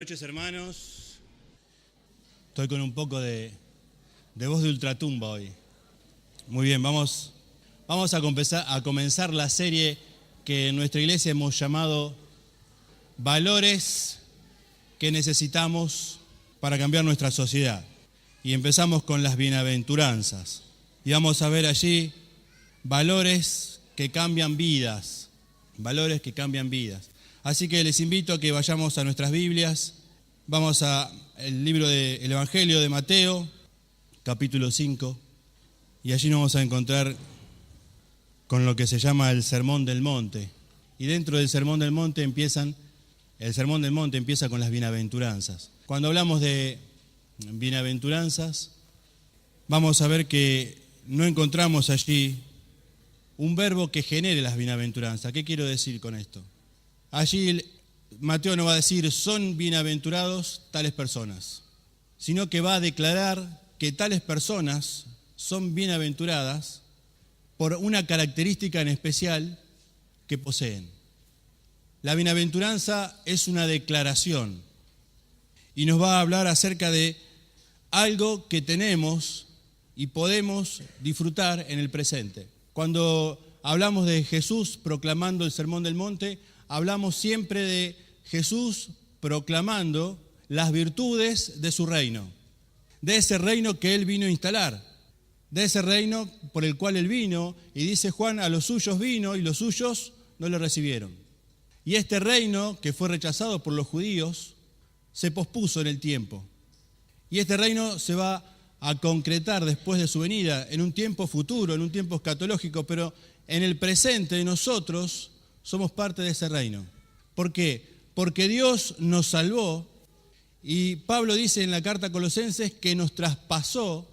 Buenas noches, hermanos. Estoy con un poco de voz de ultratumba hoy. Muy bien, vamos a comenzar la serie que en nuestra iglesia hemos llamado Valores que necesitamos para cambiar nuestra sociedad. Y empezamos con las bienaventuranzas. Y vamos a ver allí valores que cambian vidas. Valores que cambian vidas. Así que les invito a que vayamos a nuestras Biblias. Vamos al libro del Evangelio de Mateo, capítulo 5, y allí nos vamos a encontrar con lo que se llama el Sermón del Monte. Y dentro del Sermón del Monte el Sermón del Monte empieza con las bienaventuranzas. Cuando hablamos de bienaventuranzas, vamos a ver que no encontramos allí un verbo que genere las bienaventuranzas. ¿Qué quiero decir con esto? Allí Mateo no va a decir son bienaventurados tales personas, sino que va a declarar que tales personas son bienaventuradas por una característica en especial que poseen. La bienaventuranza es una declaración y nos va a hablar acerca de algo que tenemos y podemos disfrutar en el presente. Cuando hablamos de Jesús proclamando el Sermón del Monte, hablamos siempre de Jesús proclamando las virtudes de su reino, de ese reino que Él vino a instalar, de ese reino por el cual Él vino, y dice Juan, a los suyos vino y los suyos no lo recibieron. Y este reino que fue rechazado por los judíos se pospuso en el tiempo. Y este reino se va a concretar después de su venida, en un tiempo futuro, en un tiempo escatológico, pero en el presente nosotros somos parte de ese reino. ¿Por qué? Porque Dios nos salvó y Pablo dice en la carta a Colosenses que nos traspasó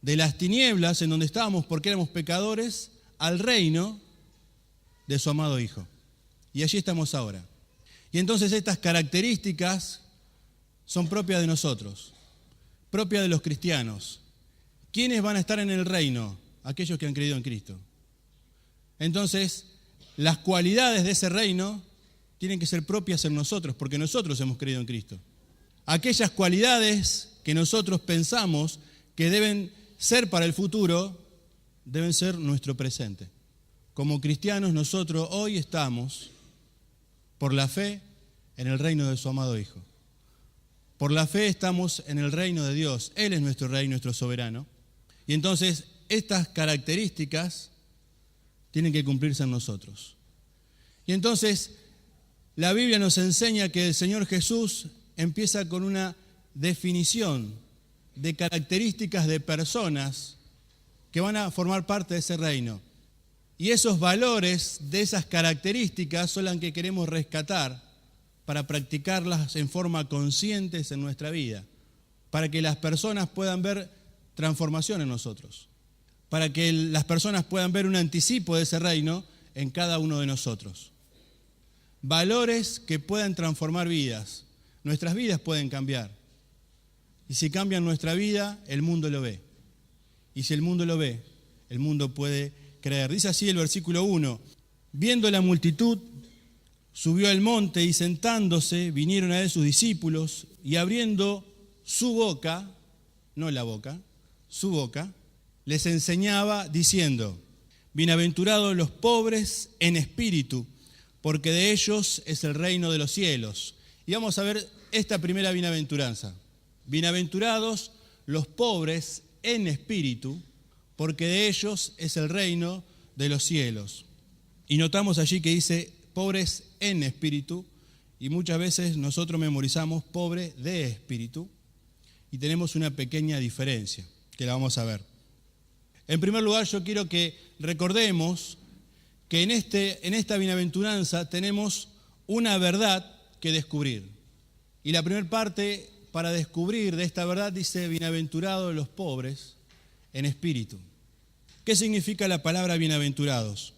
de las tinieblas en donde estábamos porque éramos pecadores al reino de su amado Hijo. Y allí estamos ahora. Y entonces estas características son propias de nosotros, propias de los cristianos. ¿Quiénes van a estar en el reino? Aquellos que han creído en Cristo. Entonces, las cualidades de ese reino tienen que ser propias en nosotros, porque nosotros hemos creído en Cristo. Aquellas cualidades que nosotros pensamos que deben ser para el futuro, deben ser nuestro presente. Como cristianos, nosotros hoy estamos, por la fe, en el reino de su amado Hijo. Por la fe estamos en el reino de Dios. Él es nuestro Rey, nuestro soberano. Y entonces, estas características tienen que cumplirse en nosotros. Y entonces, la Biblia nos enseña que el Señor Jesús empieza con una definición de características de personas que van a formar parte de ese reino. Y esos valores de esas características son las que queremos rescatar para practicarlas en forma consciente en nuestra vida, para que las personas puedan ver transformación en nosotros, para que las personas puedan ver un anticipo de ese reino en cada uno de nosotros. Valores que puedan transformar vidas. Nuestras vidas pueden cambiar. Y si cambian nuestra vida, el mundo lo ve. Y si el mundo lo ve, el mundo puede creer. Dice así el versículo 1. Viendo la multitud, subió al monte y sentándose, vinieron a él sus discípulos y abriendo su boca, no la boca, su boca, les enseñaba diciendo, bienaventurados los pobres en espíritu, porque de ellos es el reino de los cielos. Y vamos a ver esta primera bienaventuranza. Bienaventurados los pobres en espíritu, porque de ellos es el reino de los cielos. Y notamos allí que dice pobres en espíritu, y muchas veces nosotros memorizamos pobre de espíritu, y tenemos una pequeña diferencia, que la vamos a ver. En primer lugar, yo quiero que recordemos que en esta bienaventuranza tenemos una verdad que descubrir. Y la primera parte para descubrir de esta verdad dice, bienaventurados los pobres en espíritu. ¿Qué significa la palabra bienaventurados?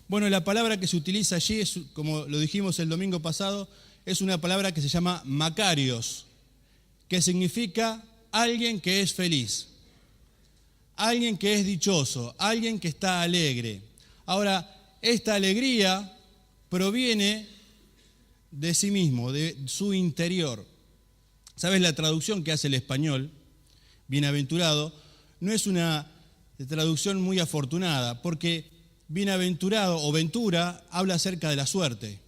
Bueno, la palabra que se utiliza allí, es, como lo dijimos el domingo pasado, es una palabra que se llama makarios, que significa alguien que es feliz, alguien que es dichoso, alguien que está alegre. Ahora, esta alegría proviene de sí mismo, de su interior. ¿Sabes? La traducción que hace el español, bienaventurado, no es una traducción muy afortunada, porque bienaventurado o ventura habla acerca de la suerte.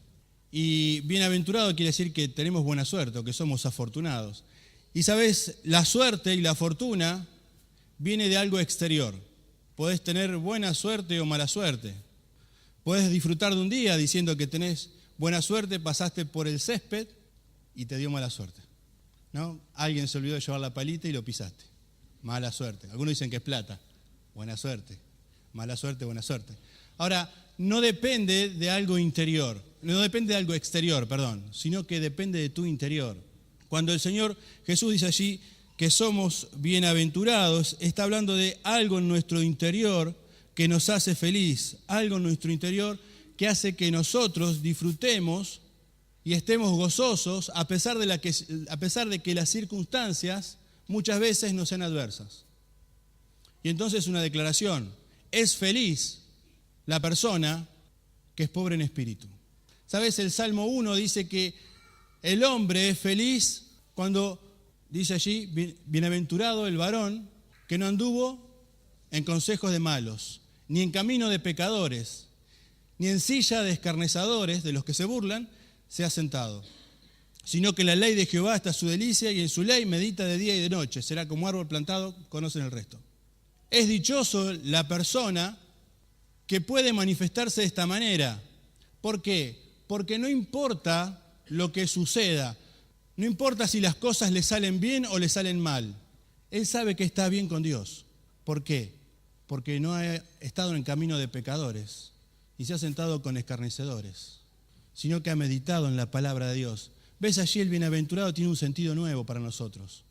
Y bienaventurado quiere decir que tenemos buena suerte o que somos afortunados. Y sabes, la suerte y la fortuna viene de algo exterior. Podés tener buena suerte o mala suerte. Podés disfrutar de un día diciendo que tenés buena suerte, pasaste por el césped y te dio mala suerte, ¿no? Alguien se olvidó de llevar la palita y lo pisaste. Mala suerte. Algunos dicen que es plata. Buena suerte. Mala suerte, buena suerte. Ahora, no depende de algo interior, no depende de algo exterior, sino que depende de tu interior. Cuando el Señor Jesús dice allí que somos bienaventurados, está hablando de algo en nuestro interior que nos hace feliz, algo en nuestro interior que hace que nosotros disfrutemos y estemos gozosos a pesar de que las circunstancias muchas veces nos sean adversas. Y entonces una declaración: es feliz la persona que es pobre en espíritu. ¿Sabes? El Salmo 1 dice que el hombre es feliz cuando, dice allí, bienaventurado el varón que no anduvo en consejos de malos, ni en camino de pecadores, ni en silla de escarnecedores, de los que se burlan, se ha sentado, sino que en la ley de Jehová está su delicia y en su ley medita de día y de noche. Será como árbol plantado, conocen el resto. Es dichoso la persona que puede manifestarse de esta manera. ¿Por qué? Porque no importa lo que suceda, no importa si las cosas le salen bien o le salen mal. Él sabe que está bien con Dios. ¿Por qué? Porque no ha estado en camino de pecadores y se ha sentado con escarnecedores, sino que ha meditado en la palabra de Dios. ¿Ves? Allí el bienaventurado tiene un sentido nuevo para nosotros.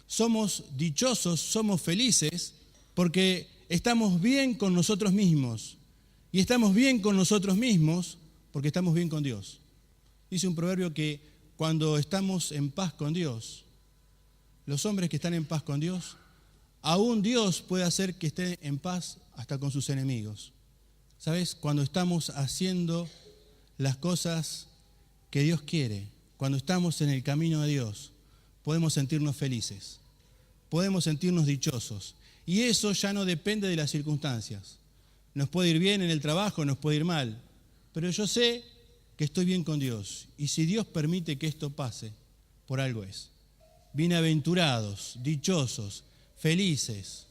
Somos dichosos, somos felices porque estamos bien con nosotros mismos. Y estamos bien con nosotros mismos porque estamos bien con Dios. Dice un proverbio que cuando estamos en paz con Dios, los hombres que están en paz con Dios, aún Dios puede hacer que esté en paz hasta con sus enemigos. ¿Sabes? Cuando estamos haciendo las cosas que Dios quiere, cuando estamos en el camino de Dios, podemos sentirnos felices, podemos sentirnos dichosos. Y eso ya no depende de las circunstancias. Nos puede ir bien en el trabajo, nos puede ir mal, pero yo sé que estoy bien con Dios. Y si Dios permite que esto pase, por algo es. Bienaventurados, dichosos, felices,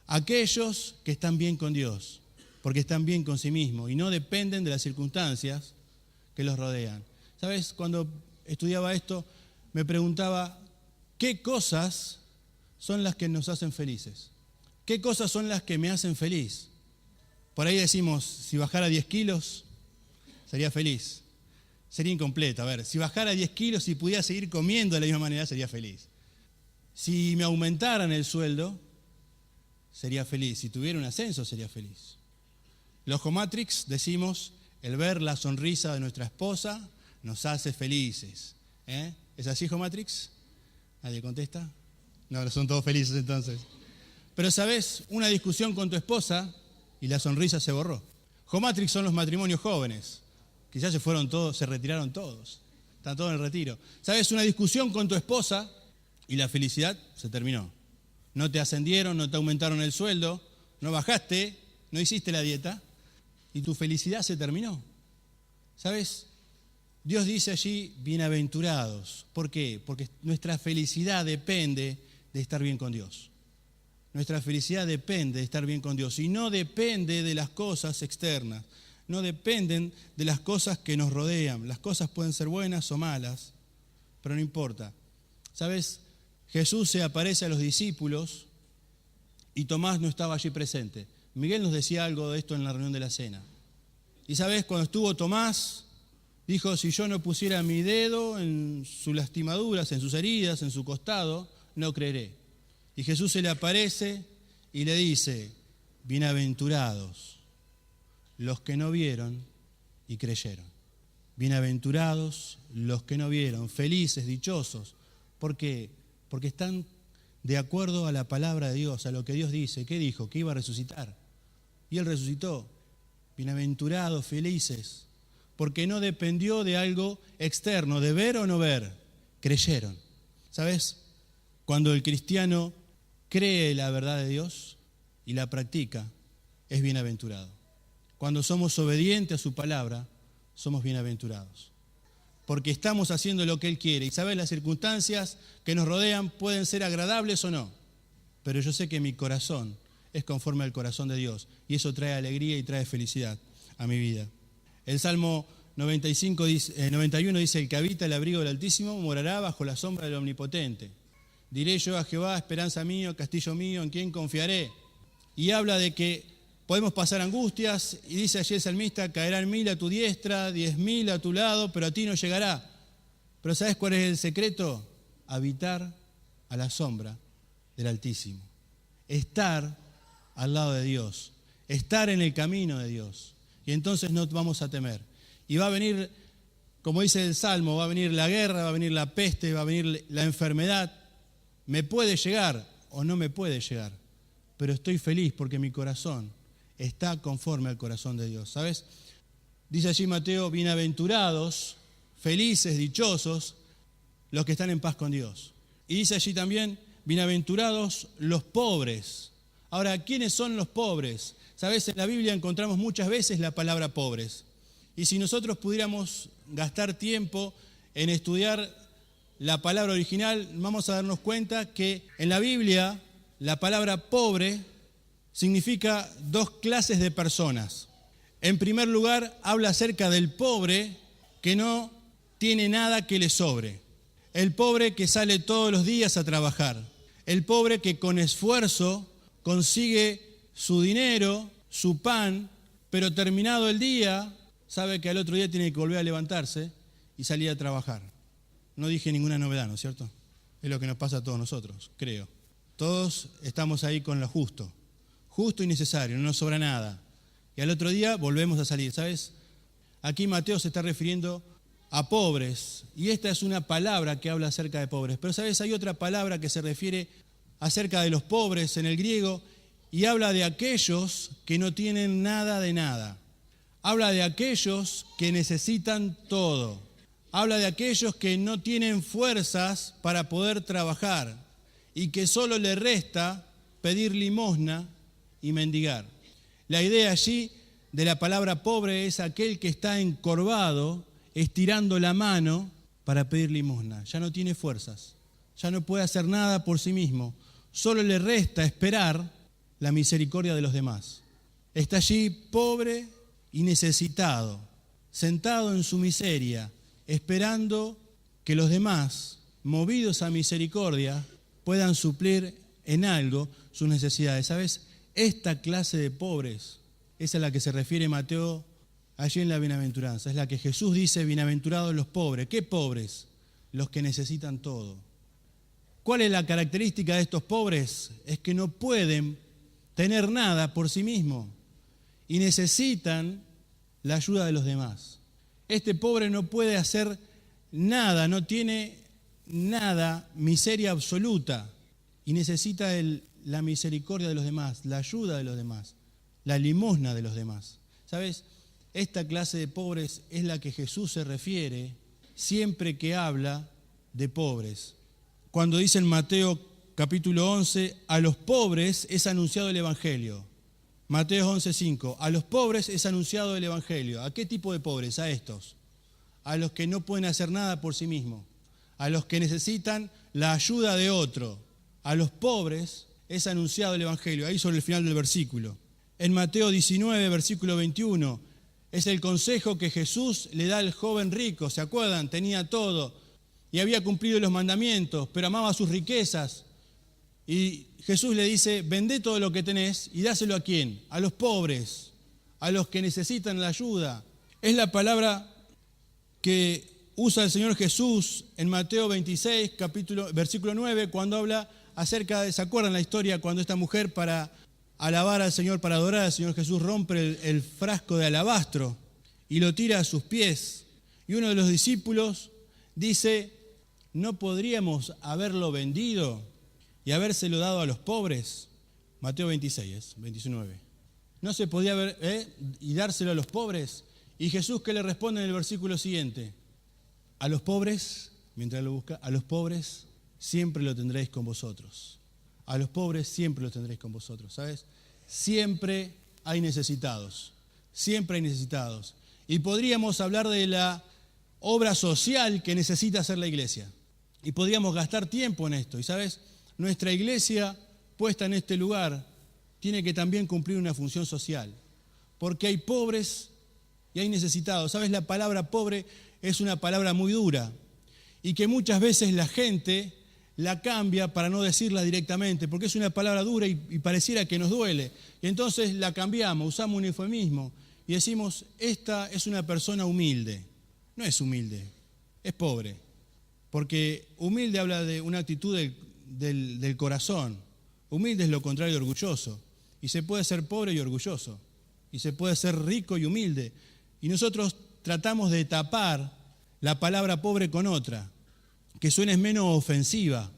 aquellos que están bien con Dios, porque están bien con sí mismos y no dependen de las circunstancias que los rodean. ¿Sabes? Cuando estudiaba esto, me preguntaba, ¿qué cosas son las que nos hacen felices? ¿Qué cosas son las que me hacen feliz? Por ahí decimos, si bajara 10 kilos, sería feliz. Sería incompleta. A ver, si bajara 10 kilos y pudiera seguir comiendo de la misma manera, sería feliz. Si me aumentaran el sueldo, sería feliz. Si tuviera un ascenso, sería feliz. Los Jomatrix decimos, el ver la sonrisa de nuestra esposa nos hace felices. ¿Es así, Jomatrix? ¿Nadie contesta? No, son todos felices entonces. Pero, ¿sabes? Una discusión con tu esposa y la sonrisa se borró. Jomatrix son los matrimonios jóvenes. Quizás se fueron todos, se retiraron todos. Están todos en el retiro. ¿Sabes? Una discusión con tu esposa y la felicidad se terminó. No te ascendieron, no te aumentaron el sueldo, no bajaste, no hiciste la dieta y tu felicidad se terminó. ¿Sabes? Dios dice allí, bienaventurados. ¿Por qué? Porque nuestra felicidad depende de estar bien con Dios. Nuestra felicidad depende de estar bien con Dios y no depende de las cosas externas, no dependen de las cosas que nos rodean. Las cosas pueden ser buenas o malas, pero no importa. ¿Sabes? Jesús se aparece a los discípulos y Tomás no estaba allí presente. Miguel nos decía algo de esto en la reunión de la cena. Y ¿sabes? Cuando estuvo Tomás, dijo, si yo no pusiera mi dedo en sus lastimaduras, en sus heridas, en su costado, no creeré. Y Jesús se le aparece y le dice, bienaventurados los que no vieron y creyeron. Bienaventurados los que no vieron, felices, dichosos. ¿Por qué? Porque están de acuerdo a la palabra de Dios, a lo que Dios dice. ¿Qué dijo? Que iba a resucitar. Y Él resucitó. Bienaventurados, felices, porque no dependió de algo externo, de ver o no ver, creyeron. ¿Sabes? Cuando el cristiano cree la verdad de Dios y la practica, es bienaventurado. Cuando somos obedientes a su palabra, somos bienaventurados. Porque estamos haciendo lo que Él quiere. Y sabes, las circunstancias que nos rodean pueden ser agradables o no, pero yo sé que mi corazón es conforme al corazón de Dios, y eso trae alegría y trae felicidad a mi vida. El Salmo 91 dice: el que habita el abrigo del Altísimo morará bajo la sombra del Omnipotente. Diré yo a Jehová, esperanza mío, castillo mío, en quien confiaré. Y habla de que podemos pasar angustias, y dice allí el salmista: caerán 1000 a tu diestra, 10.000 a tu lado, pero a ti no llegará. Pero ¿sabes cuál es el secreto? Habitar a la sombra del Altísimo. Estar al lado de Dios, estar en el camino de Dios. Y entonces no vamos a temer. Y va a venir, como dice el Salmo, va a venir la guerra, va a venir la peste, va a venir la enfermedad. Me puede llegar o no me puede llegar, pero estoy feliz porque mi corazón está conforme al corazón de Dios, ¿sabes? Dice allí Mateo: bienaventurados, felices, dichosos, los que están en paz con Dios. Y dice allí también: bienaventurados los pobres. Ahora, ¿quiénes son los pobres? ¿Sabes? En la Biblia encontramos muchas veces la palabra pobres. Y si nosotros pudiéramos gastar tiempo en estudiar la palabra original, vamos a darnos cuenta que en la Biblia la palabra pobre significa dos clases de personas. En primer lugar, habla acerca del pobre que no tiene nada que le sobre. El pobre que sale todos los días a trabajar. El pobre que con esfuerzo consigue su dinero, su pan, pero terminado el día, sabe que al otro día tiene que volver a levantarse y salir a trabajar. No dije ninguna novedad, ¿no es cierto? Es lo que nos pasa a todos nosotros, creo. Todos estamos ahí con lo justo y necesario, no nos sobra nada. Y al otro día volvemos a salir, ¿sabes? Aquí Mateo se está refiriendo a pobres, y esta es una palabra que habla acerca de pobres. Pero, ¿sabes? Hay otra palabra que se refiere acerca de los pobres en el griego, y habla de aquellos que no tienen nada de nada. Habla de aquellos que necesitan todo. Habla de aquellos que no tienen fuerzas para poder trabajar y que solo le resta pedir limosna y mendigar. La idea allí de la palabra pobre es aquel que está encorvado, estirando la mano para pedir limosna. Ya no tiene fuerzas, ya no puede hacer nada por sí mismo. Solo le resta esperar la misericordia de los demás. Está allí pobre y necesitado, sentado en su miseria, esperando que los demás, movidos a misericordia, puedan suplir en algo sus necesidades. ¿Sabes? Esta clase de pobres es a la que se refiere Mateo allí en la bienaventuranza. Es la que Jesús dice: bienaventurados los pobres. ¿Qué pobres? Los que necesitan todo. ¿Cuál es la característica de estos pobres? Es que no pueden tener nada por sí mismos y necesitan la ayuda de los demás. Este pobre no puede hacer nada, no tiene nada, miseria absoluta, y necesita la misericordia de los demás, la ayuda de los demás, la limosna de los demás. ¿Sabes? Esta clase de pobres es la que Jesús se refiere siempre que habla de pobres. Cuando dice en Mateo capítulo 11, a los pobres es anunciado el Evangelio. Mateo 11:5, a los pobres es anunciado el Evangelio. ¿A qué tipo de pobres? A estos. A los que no pueden hacer nada por sí mismos. A los que necesitan la ayuda de otro. A los pobres es anunciado el Evangelio. Ahí sobre el final del versículo. En Mateo 19, versículo 21, es el consejo que Jesús le da al joven rico. ¿Se acuerdan? Tenía todo y había cumplido los mandamientos, pero amaba sus riquezas. Y Jesús le dice: vendé todo lo que tenés y dáselo ¿a quién? A los pobres, a los que necesitan la ayuda. Es la palabra que usa el Señor Jesús en Mateo 26, versículo 9, cuando habla acerca de, ¿se acuerdan la historia? Cuando esta mujer, para alabar al Señor, para adorar al Señor Jesús, rompe el frasco de alabastro y lo tira a sus pies. Y uno de los discípulos dice: ¿no podríamos haberlo vendido y habérselo dado a los pobres? Mateo 26, 29. No se podía haber, y dárselo a los pobres. ¿Y Jesús qué le responde en el versículo siguiente? A los pobres, mientras lo busca, a los pobres siempre lo tendréis con vosotros. A los pobres siempre los tendréis con vosotros, ¿sabes? Siempre hay necesitados, siempre hay necesitados. Y podríamos hablar de la obra social que necesita hacer la iglesia. Y podríamos gastar tiempo en esto. Y ¿sabes? Nuestra iglesia puesta en este lugar tiene que también cumplir una función social. Porque hay pobres y hay necesitados. ¿Sabes? La palabra pobre es una palabra muy dura y que muchas veces la gente la cambia para no decirla directamente, porque es una palabra dura y pareciera que nos duele. Y entonces la cambiamos, usamos un eufemismo y decimos, esta es una persona humilde. No es humilde, es pobre. Porque humilde habla de una actitud del corazón. Humilde es lo contrario de orgulloso. Y se puede ser pobre y orgulloso. Y se puede ser rico y humilde. Y nosotros tratamos de tapar la palabra pobre con otra, que suene menos ofensiva,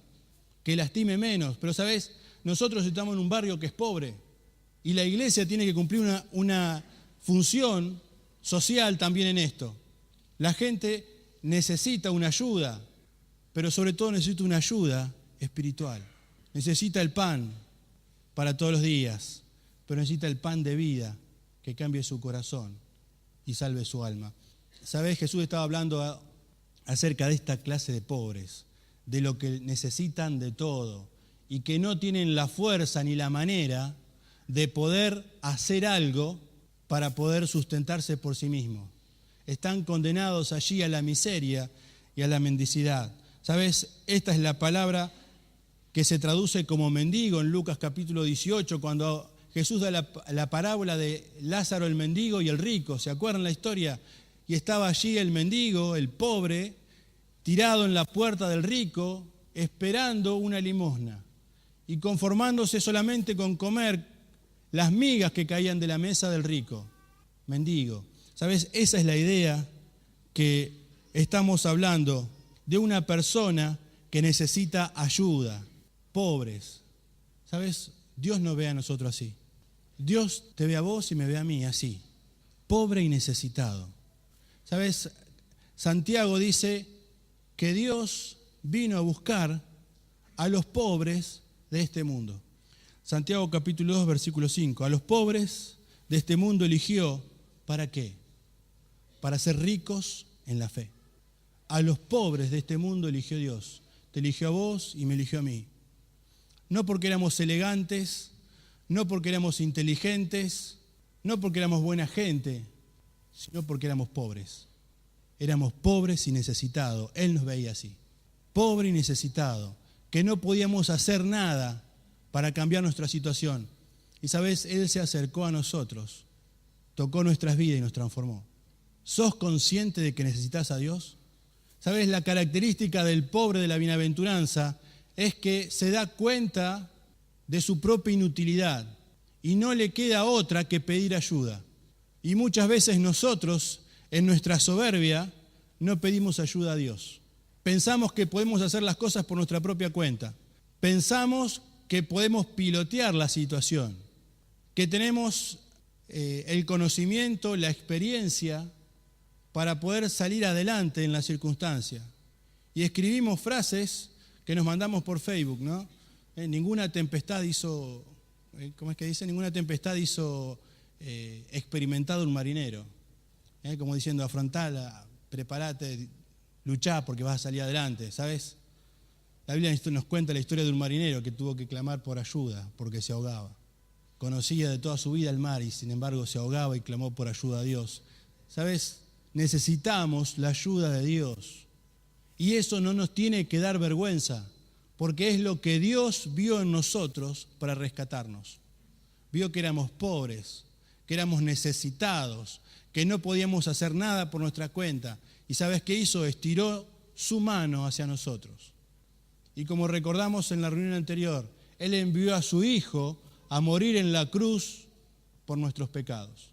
que lastime menos. Pero, ¿sabes? Nosotros estamos en un barrio que es pobre y la iglesia tiene que cumplir una función social también en esto. La gente necesita una ayuda, pero sobre todo necesita una ayuda espiritual. Necesita el pan para todos los días, pero necesita el pan de vida que cambie su corazón y salve su alma. ¿Sabés? Jesús estaba hablando acerca de esta clase de pobres, de lo que necesitan de todo y que no tienen la fuerza ni la manera de poder hacer algo para poder sustentarse por sí mismos. Están condenados allí a la miseria y a la mendicidad. ¿Sabes? Esta es la palabra que se traduce como mendigo en Lucas capítulo 18, cuando Jesús da la parábola de Lázaro el mendigo y el rico. ¿Se acuerdan la historia? Y estaba allí el mendigo, el pobre, tirado en la puerta del rico, esperando una limosna y conformándose solamente con comer las migas que caían de la mesa del rico, mendigo. ¿Sabes? Esa es la idea que estamos hablando de una persona que necesita ayuda, pobres. ¿Sabes? Dios nos ve a nosotros así. Dios te ve a vos y me ve a mí así, pobre y necesitado. ¿Sabes? Santiago dice que Dios vino a buscar a los pobres de este mundo. Santiago capítulo 2, versículo 5. A los pobres de este mundo eligió, ¿para qué? Para ser ricos en la fe. A los pobres de este mundo eligió Dios. Te eligió a vos y me eligió a mí. No porque éramos elegantes, no porque éramos inteligentes, no porque éramos buena gente, sino porque éramos pobres. Éramos pobres y necesitados. Él nos veía así. Pobre y necesitado. Que no podíamos hacer nada para cambiar nuestra situación. Y sabes, Él se acercó a nosotros, tocó nuestras vidas y nos transformó. ¿Sos consciente de que necesitas a Dios? ¿Sabes? La característica del pobre de la bienaventuranza es que se da cuenta de su propia inutilidad y no le queda otra que pedir ayuda. Y muchas veces nosotros, en nuestra soberbia, no pedimos ayuda a Dios. Pensamos que podemos hacer las cosas por nuestra propia cuenta. Pensamos que podemos pilotear la situación, que tenemos el conocimiento, la experiencia para poder salir adelante en la circunstancia. Y escribimos frases que nos mandamos por Facebook, ¿no? Ninguna tempestad hizo, ¿cómo es que dice? Ninguna tempestad hizo experimentado un marinero. Como diciendo, afrontala, prepárate, luchá porque vas a salir adelante, ¿sabes? La Biblia nos cuenta la historia de un marinero que tuvo que clamar por ayuda porque se ahogaba. Conocía de toda su vida el mar y sin embargo se ahogaba y clamó por ayuda a Dios. ¿Sabes? Necesitamos la ayuda de Dios. Y eso no nos tiene que dar vergüenza, porque es lo que Dios vio en nosotros para rescatarnos. Vio que éramos pobres, que éramos necesitados, que no podíamos hacer nada por nuestra cuenta. ¿Y sabes qué hizo? Estiró su mano hacia nosotros. Y como recordamos en la reunión anterior, Él envió a su Hijo a morir en la cruz por nuestros pecados,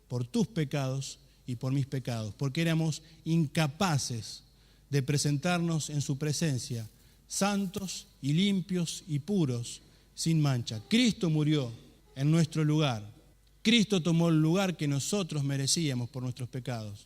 por tus pecados y por mis pecados, porque éramos incapaces de presentarnos en su presencia, santos y limpios y puros, sin mancha. Cristo murió en nuestro lugar. Cristo tomó el lugar que nosotros merecíamos por nuestros pecados.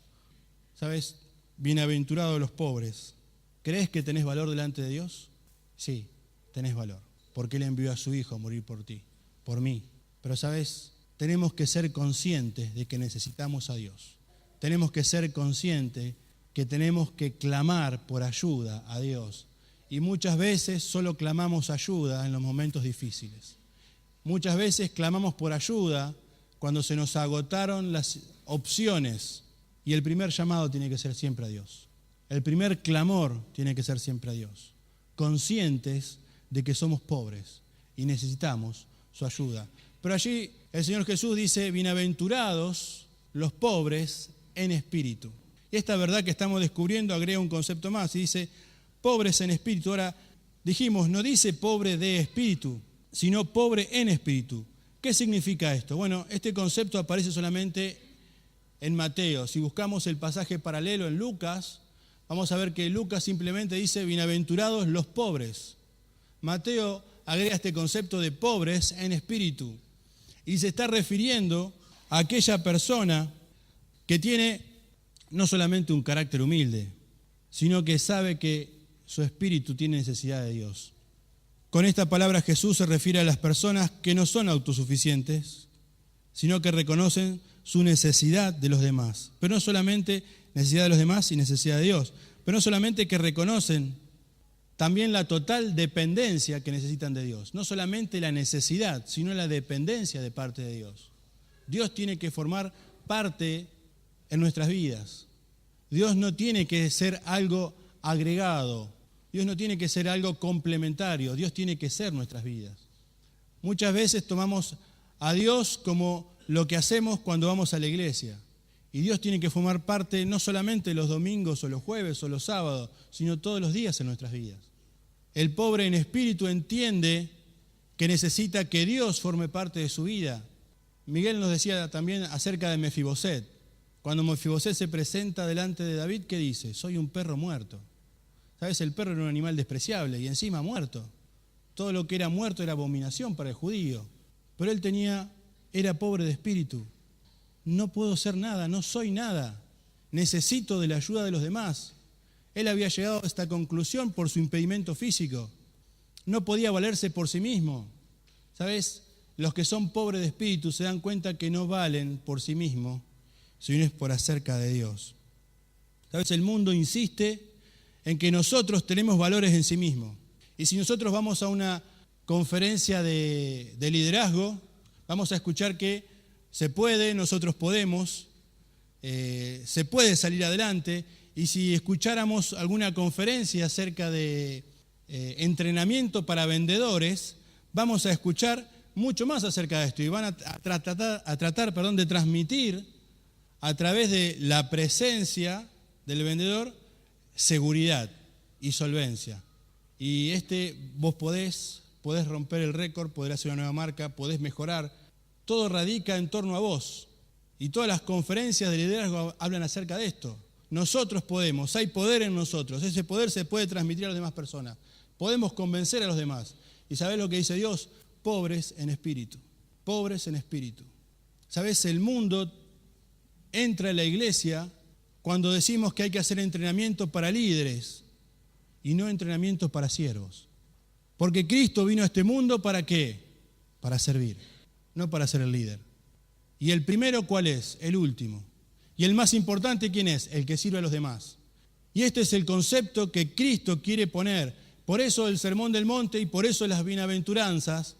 ¿Sabes? Bienaventurados los pobres. ¿Crees que tenés valor delante de Dios? Sí, tenés valor, porque Él envió a su Hijo a morir por ti, por mí. Pero, ¿sabes? Tenemos que ser conscientes de que necesitamos a Dios. Tenemos que ser conscientes que tenemos que clamar por ayuda a Dios. Y muchas veces solo clamamos ayuda en los momentos difíciles. Muchas veces clamamos por ayuda cuando se nos agotaron las opciones. Y el primer llamado tiene que ser siempre a Dios. El primer clamor tiene que ser siempre a Dios. Conscientes de que somos pobres y necesitamos su ayuda. Pero allí el Señor Jesús dice, bienaventurados los pobres en espíritu. Y esta verdad que estamos descubriendo agrega un concepto más y dice, pobres en espíritu. Ahora dijimos, no dice pobre de espíritu, sino pobre en espíritu. ¿Qué significa esto? Bueno, este concepto aparece solamente en Mateo. Si buscamos el pasaje paralelo en Lucas, vamos a ver que Lucas simplemente dice, bienaventurados los pobres. Mateo agrega este concepto de pobres en espíritu y se está refiriendo a aquella persona que tiene no solamente un carácter humilde, sino que sabe que su espíritu tiene necesidad de Dios. Con esta palabra Jesús se refiere a las personas que no son autosuficientes, sino que reconocen su necesidad de los demás. Pero no solamente necesidad de los demás y necesidad de Dios, pero no solamente que reconocen también la total dependencia que necesitan de Dios. No solamente la necesidad, sino la dependencia de parte de Dios. Dios tiene que formar parte en nuestras vidas. Dios no tiene que ser algo agregado. Dios no tiene que ser algo complementario. Dios tiene que ser nuestras vidas. Muchas veces tomamos a Dios como lo que hacemos cuando vamos a la iglesia. Y Dios tiene que formar parte no solamente los domingos o los jueves o los sábados, sino todos los días en nuestras vidas. El pobre en espíritu entiende que necesita que Dios forme parte de su vida. Miguel nos decía también acerca de Mefiboset. Cuando Mefiboset se presenta delante de David, ¿qué dice? Soy un perro muerto. ¿Sabes? El perro era un animal despreciable y encima muerto. Todo lo que era muerto era abominación para el judío. Pero él era pobre de espíritu. No puedo ser nada, no soy nada. Necesito de la ayuda de los demás. Él había llegado a esta conclusión por su impedimento físico. No podía valerse por sí mismo. ¿Sabes? Los que son pobres de espíritu se dan cuenta que no valen por sí mismos, sino es por acerca de Dios. ¿Sabes? El mundo insiste en que nosotros tenemos valores en sí mismos. Y si nosotros vamos a una conferencia de liderazgo, vamos a escuchar que se puede, nosotros podemos, se puede salir adelante. Y si escucháramos alguna conferencia acerca de entrenamiento para vendedores, vamos a escuchar mucho más acerca de esto. Y van a tratar de transmitir a través de la presencia del vendedor seguridad y solvencia. Y vos podés romper el récord, podés hacer una nueva marca, podés mejorar. Todo radica en torno a vos. Y todas las conferencias de liderazgo hablan acerca de esto. Nosotros podemos, hay poder en nosotros. Ese poder se puede transmitir a las demás personas. Podemos convencer a los demás. ¿Y sabés lo que dice Dios? Pobres en espíritu. Pobres en espíritu. ¿Sabés? El mundo entra en la iglesia cuando decimos que hay que hacer entrenamiento para líderes y no entrenamiento para siervos. Porque Cristo vino a este mundo ¿para qué? Para servir, no para ser el líder. ¿Y el primero cuál es? El último. ¿Y el más importante quién es? El que sirve a los demás. Y este es el concepto que Cristo quiere poner. Por eso el Sermón del Monte y por eso las bienaventuranzas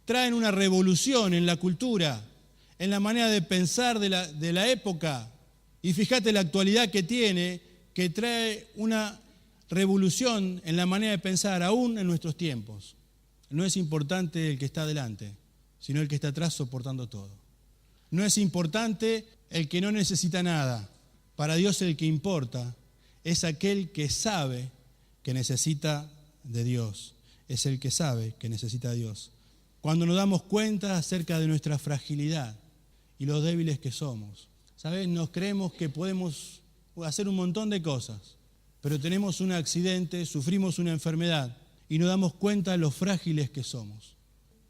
traen una revolución en la cultura, en la manera de pensar de la época. Y fíjate la actualidad que tiene, que trae una revolución en la manera de pensar aún en nuestros tiempos. No es importante el que está adelante, sino el que está atrás soportando todo. No es importante el que no necesita nada. Para Dios el que importa es aquel que sabe que necesita de Dios. Es el que sabe que necesita de Dios. Cuando nos damos cuenta acerca de nuestra fragilidad y lo débiles que somos, ¿sabes? Nos creemos que podemos hacer un montón de cosas, pero tenemos un accidente, sufrimos una enfermedad y nos damos cuenta de lo frágiles que somos.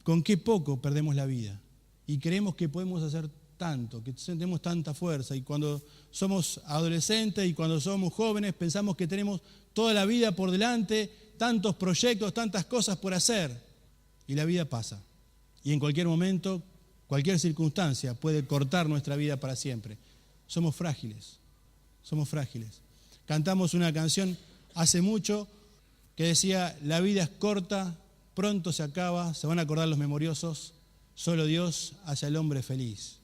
Con qué poco perdemos la vida. y creemos que podemos hacer tanto, que tenemos tanta fuerza. Y cuando somos adolescentes y cuando somos jóvenes pensamos que tenemos toda la vida por delante, tantos proyectos, tantas cosas por hacer. Y la vida pasa. Y en cualquier momento, cualquier circunstancia puede cortar nuestra vida para siempre. Somos frágiles, somos frágiles. Cantamos una canción hace mucho que decía: la vida es corta, pronto se acaba, se van a acordar los memoriosos, solo Dios hace al hombre feliz.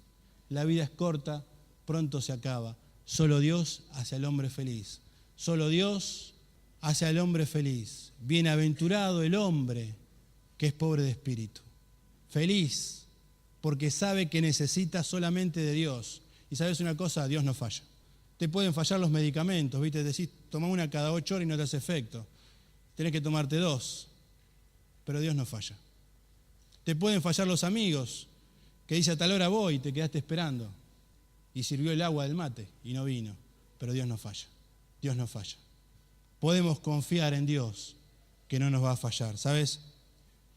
La vida es corta, pronto se acaba, solo Dios hace al hombre feliz. Solo Dios hace al hombre feliz. Bienaventurado el hombre que es pobre de espíritu. Feliz, porque sabe que necesita solamente de Dios. Y sabes una cosa, Dios no falla. Te pueden fallar los medicamentos, ¿viste? Decís, toma una cada 8 horas y no te hace efecto. Tenés que tomarte 2, pero Dios no falla. Te pueden fallar los amigos, que dice a tal hora voy y te quedaste esperando. Y sirvió el agua del mate y no vino, pero Dios no falla. Dios no falla. Podemos confiar en Dios que no nos va a fallar, ¿sabes?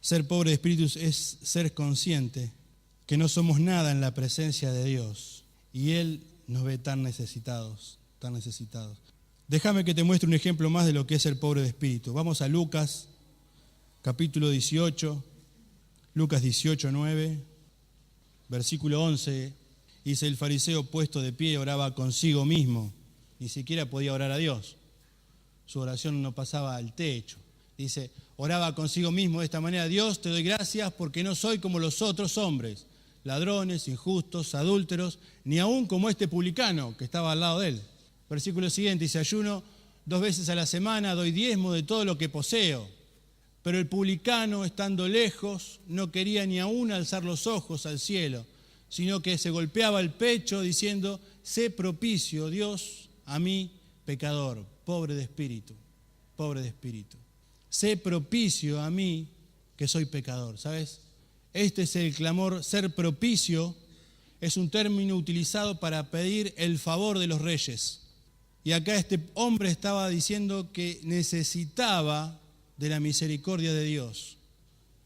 Ser pobre de espíritu es ser consciente que no somos nada en la presencia de Dios y Él nos ve tan necesitados, tan necesitados. Déjame que te muestre un ejemplo más de lo que es ser pobre de espíritu. Vamos a Lucas, capítulo 18, Lucas 18, 9, versículo 11. Dice: el fariseo puesto de pie oraba consigo mismo, ni siquiera podía orar a Dios. Su oración no pasaba al techo. Dice, oraba consigo mismo de esta manera: Dios, te doy gracias porque no soy como los otros hombres, ladrones, injustos, adúlteros, ni aún como este publicano que estaba al lado de él. Versículo siguiente dice: ayuno 2 veces a la semana, doy diezmo de todo lo que poseo. Pero el publicano, estando lejos, no quería ni aún alzar los ojos al cielo, sino que se golpeaba el pecho diciendo: sé propicio, Dios, a mí, pecador, pobre de espíritu, pobre de espíritu. Sé propicio a mí, que soy pecador, ¿sabes? Este es el clamor. Ser propicio es un término utilizado para pedir el favor de los reyes. Y acá este hombre estaba diciendo que necesitaba de la misericordia de Dios,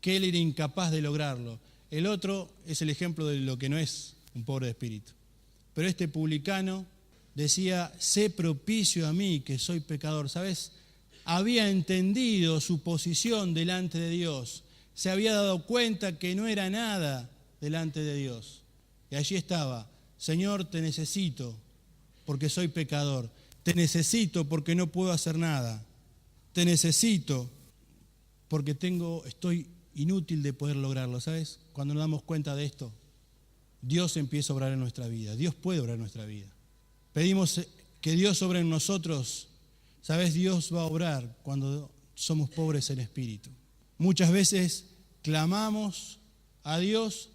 que él era incapaz de lograrlo. El otro es el ejemplo de lo que no es un pobre de espíritu. Pero este publicano decía: sé propicio a mí, que soy pecador. ¿Sabes? Había entendido su posición delante de Dios. Se había dado cuenta que no era nada delante de Dios. Y allí estaba: Señor, te necesito porque soy pecador. Te necesito porque no puedo hacer nada. Te necesito porque estoy inútil de poder lograrlo. ¿Sabes? Cuando nos damos cuenta de esto, Dios empieza a obrar en nuestra vida. Dios puede obrar en nuestra vida. Pedimos que Dios obre en nosotros. ¿Sabes? Dios va a obrar cuando somos pobres en espíritu. Muchas veces clamamos a Dios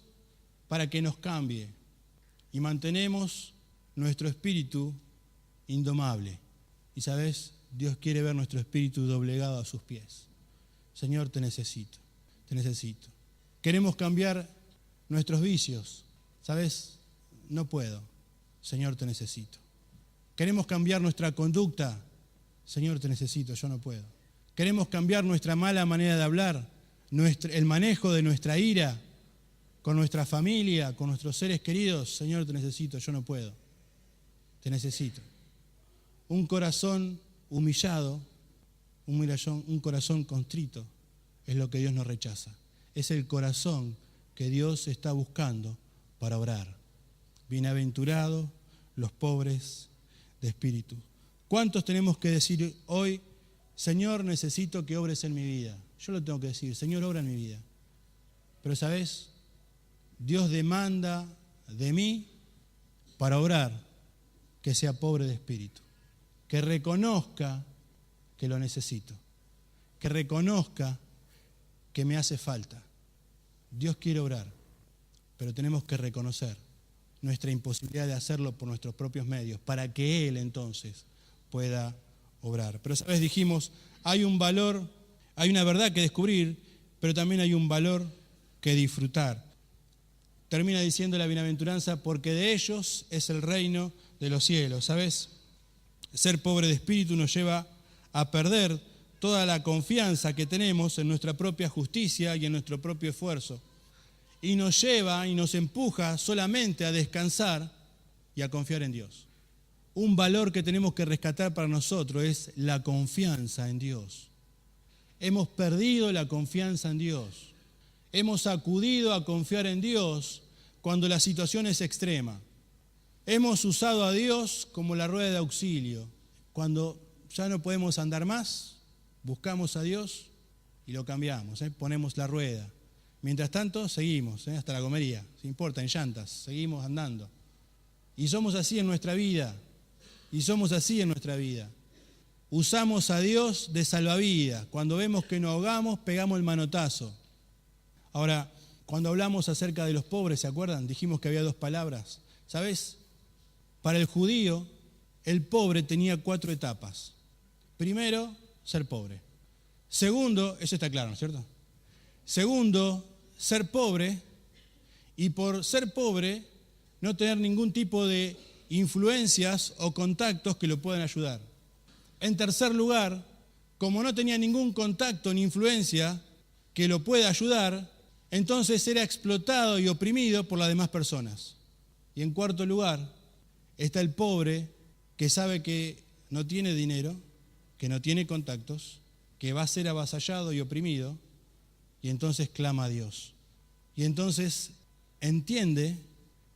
para que nos cambie y mantenemos nuestro espíritu indomable. Y ¿sabes? Dios quiere ver nuestro espíritu doblegado a sus pies. Señor, te necesito, te necesito. Queremos cambiar nuestros vicios. ¿Sabes? No puedo. Señor, te necesito. Queremos cambiar nuestra conducta. Señor, te necesito, yo no puedo. Queremos cambiar nuestra mala manera de hablar, el manejo de nuestra ira con nuestra familia, con nuestros seres queridos. Señor, te necesito, yo no puedo. Te necesito. Un corazón humillado, un corazón contrito es lo que Dios nos rechaza. Es el corazón que Dios está buscando para orar. Bienaventurados los pobres de espíritu. ¿Cuántos tenemos que decir hoy: Señor, necesito que obres en mi vida? Yo lo tengo que decir: Señor, obra en mi vida. Pero ¿sabes? Dios demanda de mí para obrar que sea pobre de espíritu, que reconozca que lo necesito, que reconozca que me hace falta. Dios quiere obrar, pero tenemos que reconocer nuestra imposibilidad de hacerlo por nuestros propios medios para que Él entonces pueda obrar. Pero, ¿sabes? Dijimos, hay un valor, hay una verdad que descubrir, pero también hay un valor que disfrutar. Termina diciendo la bienaventuranza: porque de ellos es el reino de los cielos. ¿Sabes? Ser pobre de espíritu nos lleva a perder toda la confianza que tenemos en nuestra propia justicia y en nuestro propio esfuerzo. y nos lleva y nos empuja solamente a descansar y a confiar en Dios. Un valor que tenemos que rescatar para nosotros es la confianza en Dios. Hemos perdido la confianza en Dios. Hemos acudido a confiar en Dios cuando la situación es extrema. Hemos usado a Dios como la rueda de auxilio. Cuando ya no podemos andar más, buscamos a Dios y lo cambiamos, ponemos la rueda. Mientras tanto, seguimos, hasta la comería, no importa, en llantas, seguimos andando. Y somos así en nuestra vida, Usamos a Dios de salvavidas. Cuando vemos que nos ahogamos, pegamos el manotazo. Ahora, cuando hablamos acerca de los pobres, ¿se acuerdan? Dijimos que había 2 palabras. ¿Sabes? Para el judío, el pobre tenía 4 etapas. Primero, ser pobre. Segundo, eso está claro, ¿no es cierto? Segundo, ser pobre, y por ser pobre, no tener ningún tipo de influencias o contactos que lo puedan ayudar. En tercer lugar, como no tenía ningún contacto ni influencia que lo pueda ayudar, entonces era explotado y oprimido por las demás personas. Y en cuarto lugar, está el pobre que sabe que no tiene dinero, que no tiene contactos, que va a ser avasallado y oprimido, y entonces clama a Dios. Y entonces entiende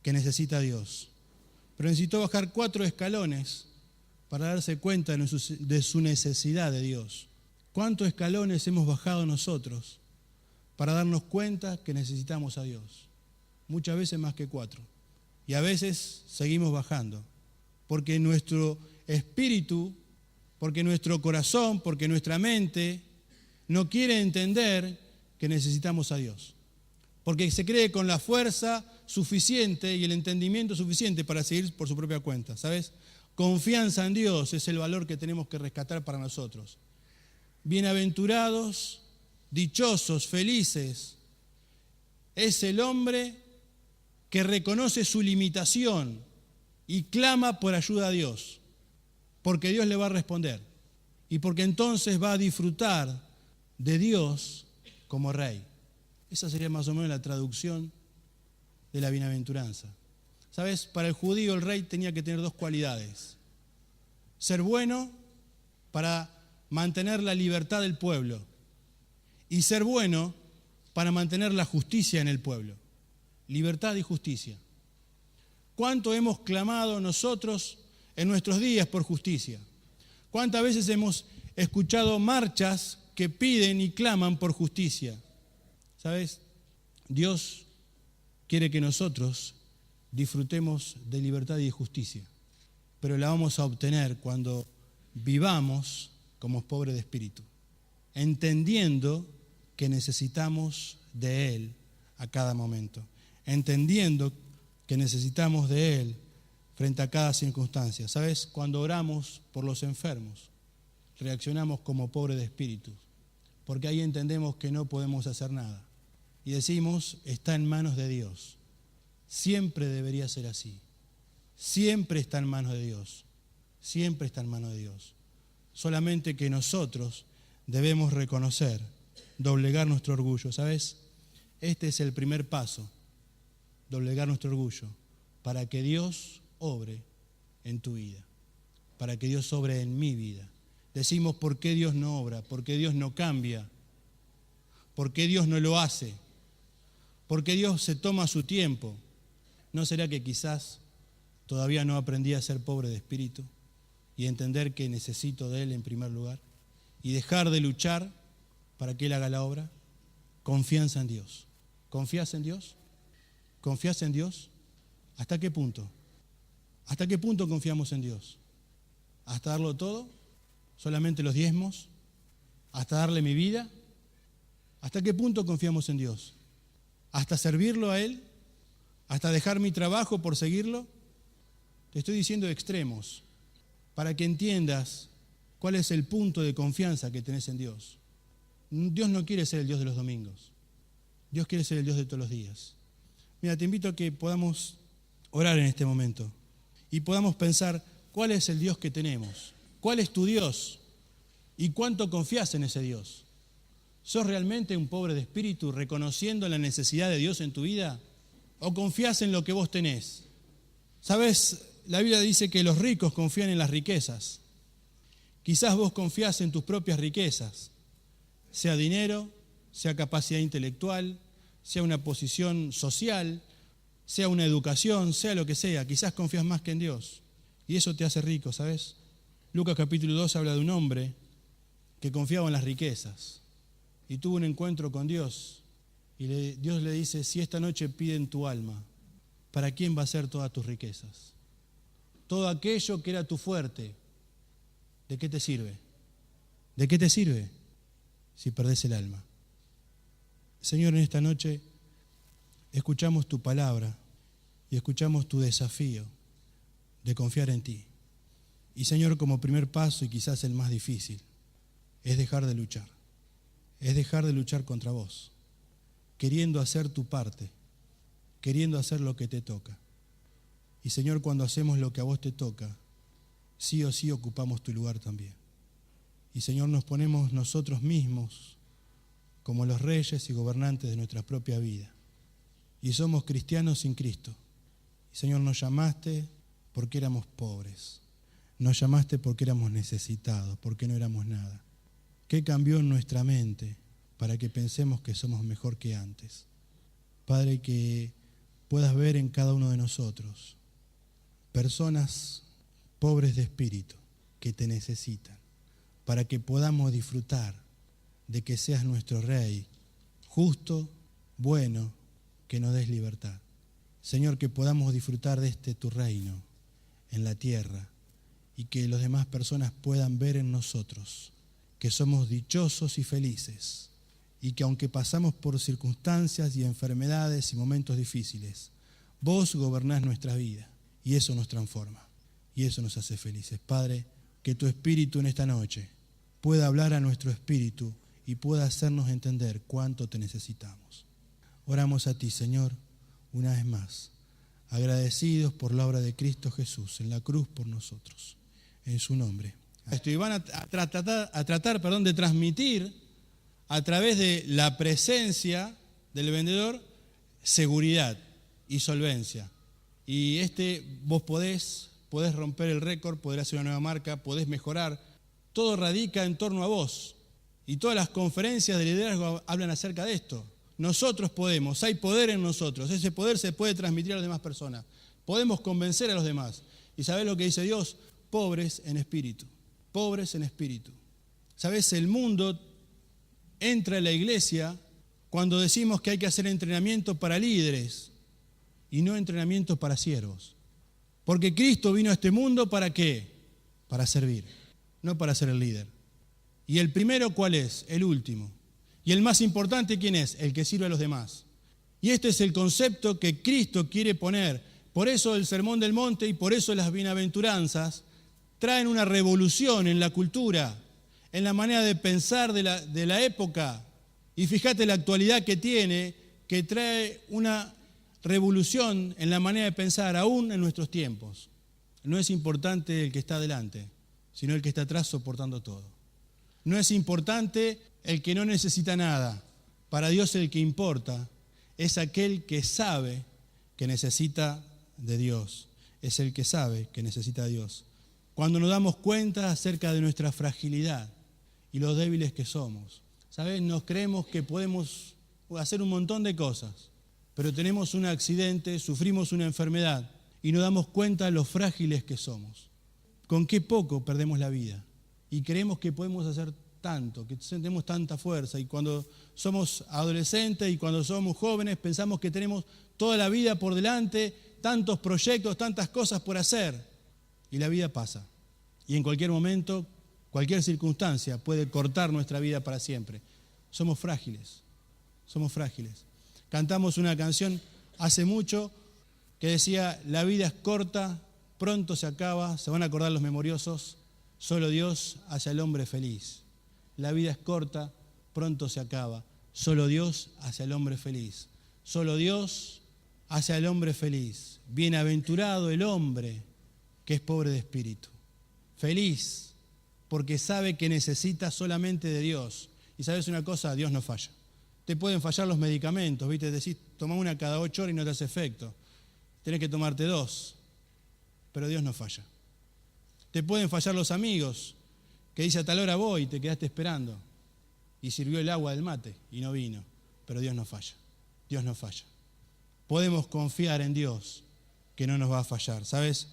que necesita a Dios. Pero necesitó bajar 4 escalones para darse cuenta de su necesidad de Dios. ¿Cuántos escalones hemos bajado nosotros para darnos cuenta que necesitamos a Dios? Muchas veces más que 4. Y a veces seguimos bajando, porque nuestro espíritu, porque nuestro corazón, porque nuestra mente no quiere entender que necesitamos a Dios. Porque se cree con la fuerza suficiente y el entendimiento suficiente para seguir por su propia cuenta, ¿sabes? Confianza en Dios es el valor que tenemos que rescatar para nosotros. Bienaventurados, dichosos, felices, es el hombre que reconoce su limitación y clama por ayuda a Dios, porque Dios le va a responder y porque entonces va a disfrutar de Dios como rey. Esa sería más o menos la traducción de la bienaventuranza. ¿Sabes? Para el judío el rey tenía que tener 2 cualidades. Ser bueno para mantener la libertad del pueblo y ser bueno para mantener la justicia en el pueblo. Libertad y justicia. ¿Cuánto hemos clamado nosotros en nuestros días por justicia? ¿Cuántas veces hemos escuchado marchas que piden y claman por justicia? ¿Sabes? Dios quiere que nosotros disfrutemos de libertad y de justicia, pero la vamos a obtener cuando vivamos como pobres de espíritu, entendiendo que necesitamos de Él a cada momento, entendiendo que necesitamos de Él frente a cada circunstancia. ¿Sabes? Cuando oramos por los enfermos, reaccionamos como pobres de espíritu, porque ahí entendemos que no podemos hacer nada. Y decimos, está en manos de Dios. Siempre debería ser así. Siempre está en manos de Dios. Siempre está en manos de Dios. Solamente que nosotros debemos reconocer, doblegar nuestro orgullo. ¿Sabes? Este es el primer paso, doblegar nuestro orgullo, para que Dios obre en tu vida, para que Dios obre en mi vida. Decimos, ¿por qué Dios no obra? ¿Por qué Dios no cambia? ¿Por qué Dios no lo hace? ¿Por qué Dios se toma su tiempo? ¿No será que quizás todavía no aprendí a ser pobre de espíritu y entender que necesito de Él en primer lugar y dejar de luchar para que Él haga la obra? Confianza en Dios. ¿Confías en Dios? ¿Confías en Dios? ¿Hasta qué punto? ¿Hasta qué punto confiamos en Dios? ¿Hasta darlo todo? ¿Solamente los diezmos? ¿Hasta darle mi vida? ¿Hasta qué punto confiamos en Dios? ¿Hasta servirlo a Él? ¿Hasta dejar mi trabajo por seguirlo? Te estoy diciendo extremos, para que entiendas cuál es el punto de confianza que tenés en Dios. Dios no quiere ser el Dios de los domingos. Dios quiere ser el Dios de todos los días. Mira, te invito a que podamos orar en este momento y podamos pensar cuál es el Dios que tenemos, cuál es tu Dios y cuánto confías en ese Dios. ¿Sos realmente un pobre de espíritu reconociendo la necesidad de Dios en tu vida? ¿O confías en lo que vos tenés? ¿Sabes? La Biblia dice que los ricos confían en las riquezas. Quizás vos confías en tus propias riquezas, sea dinero, sea capacidad intelectual, sea una posición social, sea una educación, sea lo que sea. Quizás confías más que en Dios. Y eso te hace rico, ¿sabes? Lucas capítulo 2 habla de un hombre que confiaba en las riquezas y tuvo un encuentro con Dios. Y Dios le dice, si esta noche piden tu alma, ¿para quién va a ser todas tus riquezas? Todo aquello que era tu fuerte, ¿de qué te sirve? ¿De qué te sirve si perdés el alma? Señor, en esta noche escuchamos tu palabra y escuchamos tu desafío de confiar en ti. Y Señor, como primer paso, y quizás el más difícil, es dejar de luchar. Es dejar de luchar contra vos, queriendo hacer tu parte, queriendo hacer lo que te toca. Y Señor, cuando hacemos lo que a vos te toca, sí o sí ocupamos tu lugar también. Y Señor, nos ponemos nosotros mismos como los reyes y gobernantes de nuestra propia vida. Y somos cristianos sin Cristo. Y Señor, nos llamaste porque éramos pobres. Nos llamaste porque éramos necesitados, porque no éramos nada. ¿Qué cambió en nuestra mente para que pensemos que somos mejor que antes? Padre, que puedas ver en cada uno de nosotros personas pobres de espíritu que te necesitan, para que podamos disfrutar de que seas nuestro Rey, justo, bueno, que nos des libertad. Señor, que podamos disfrutar de tu reino en la tierra y que las demás personas puedan ver en nosotros que somos dichosos y felices y que aunque pasamos por circunstancias y enfermedades y momentos difíciles, vos gobernás nuestra vida y eso nos transforma y eso nos hace felices. Padre, que tu Espíritu en esta noche pueda hablar a nuestro espíritu y pueda hacernos entender cuánto te necesitamos. Oramos a ti, Señor, una vez más, agradecidos por la obra de Cristo Jesús en la cruz por nosotros, en su nombre. Y van a tratar de transmitir a través de la presencia del vendedor seguridad y solvencia. Y vos podés romper el récord, podés hacer una nueva marca, podés mejorar. Todo radica en torno a vos. Y todas las conferencias de liderazgo hablan acerca de esto. Nosotros podemos, hay poder en nosotros. Ese poder se puede transmitir a las demás personas. Podemos convencer a los demás. ¿Y sabés lo que dice Dios? Pobres en espíritu. Pobres en espíritu. ¿Sabés? El mundo entra en la iglesia cuando decimos que hay que hacer entrenamiento para líderes y no entrenamiento para siervos. Porque Cristo vino a este mundo ¿para qué? Para servir, no para ser el líder. ¿Y el primero cuál es? El último. ¿Y el más importante quién es? El que sirve a los demás. Y este es el concepto que Cristo quiere poner. Por eso el Sermón del Monte y por eso las bienaventuranzas traen una revolución en la cultura, en la manera de pensar de la época. Y fíjate la actualidad que tiene, que trae una revolución en la manera de pensar aún en nuestros tiempos. No es importante el que está adelante, sino el que está atrás soportando todo. No es importante el que no necesita nada. Para Dios el que importa es aquel que sabe que necesita de Dios. Es el que sabe que necesita de Dios. Cuando nos damos cuenta acerca de nuestra fragilidad y los débiles que somos, ¿sabes? Nos creemos que podemos hacer un montón de cosas, pero tenemos un accidente, sufrimos una enfermedad y nos damos cuenta de lo frágiles que somos. Con qué poco perdemos la vida y creemos que podemos hacer tanto, que tenemos tanta fuerza y cuando somos adolescentes y cuando somos jóvenes pensamos que tenemos toda la vida por delante, tantos proyectos, tantas cosas por hacer y la vida pasa y en cualquier momento, cualquier circunstancia puede cortar nuestra vida para siempre. Somos frágiles, somos frágiles. Cantamos una canción hace mucho que decía, la vida es corta, pronto se acaba, se van a acordar los memoriosos, solo Dios hace al hombre feliz. La vida es corta, pronto se acaba, solo Dios hace al hombre feliz. Solo Dios hace al hombre feliz. Bienaventurado el hombre que es pobre de espíritu. Feliz porque sabe que necesita solamente de Dios Y sabes una cosa, Dios no falla. Te pueden fallar los medicamentos, ¿viste? Decís, toma una cada 8 horas y no te hace efecto. Tenés que tomarte 2, pero Dios no falla. Te pueden fallar los amigos, que dice a tal hora voy y te quedaste esperando. Y sirvió el agua del mate y no vino, pero Dios no falla. Dios no falla. Podemos confiar en Dios que no nos va a fallar, ¿sabes?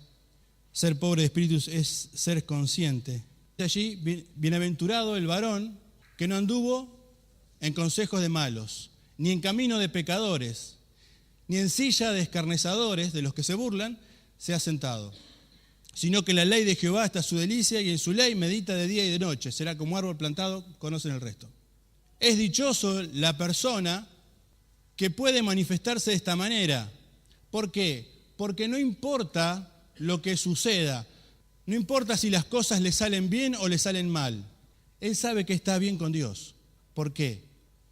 Ser pobre de espíritu es ser consciente. De allí, bienaventurado el varón que no anduvo en consejos de malos, ni en camino de pecadores, ni en silla de escarnecedores, de los que se burlan, se ha sentado. Sino que en la ley de Jehová está su delicia y en su ley medita de día y de noche. Será como árbol plantado, conocen el resto. Es dichoso la persona que puede manifestarse de esta manera. ¿Por qué? Porque no importa lo que suceda, no importa si las cosas le salen bien o le salen mal. Él sabe que está bien con Dios. ¿Por qué?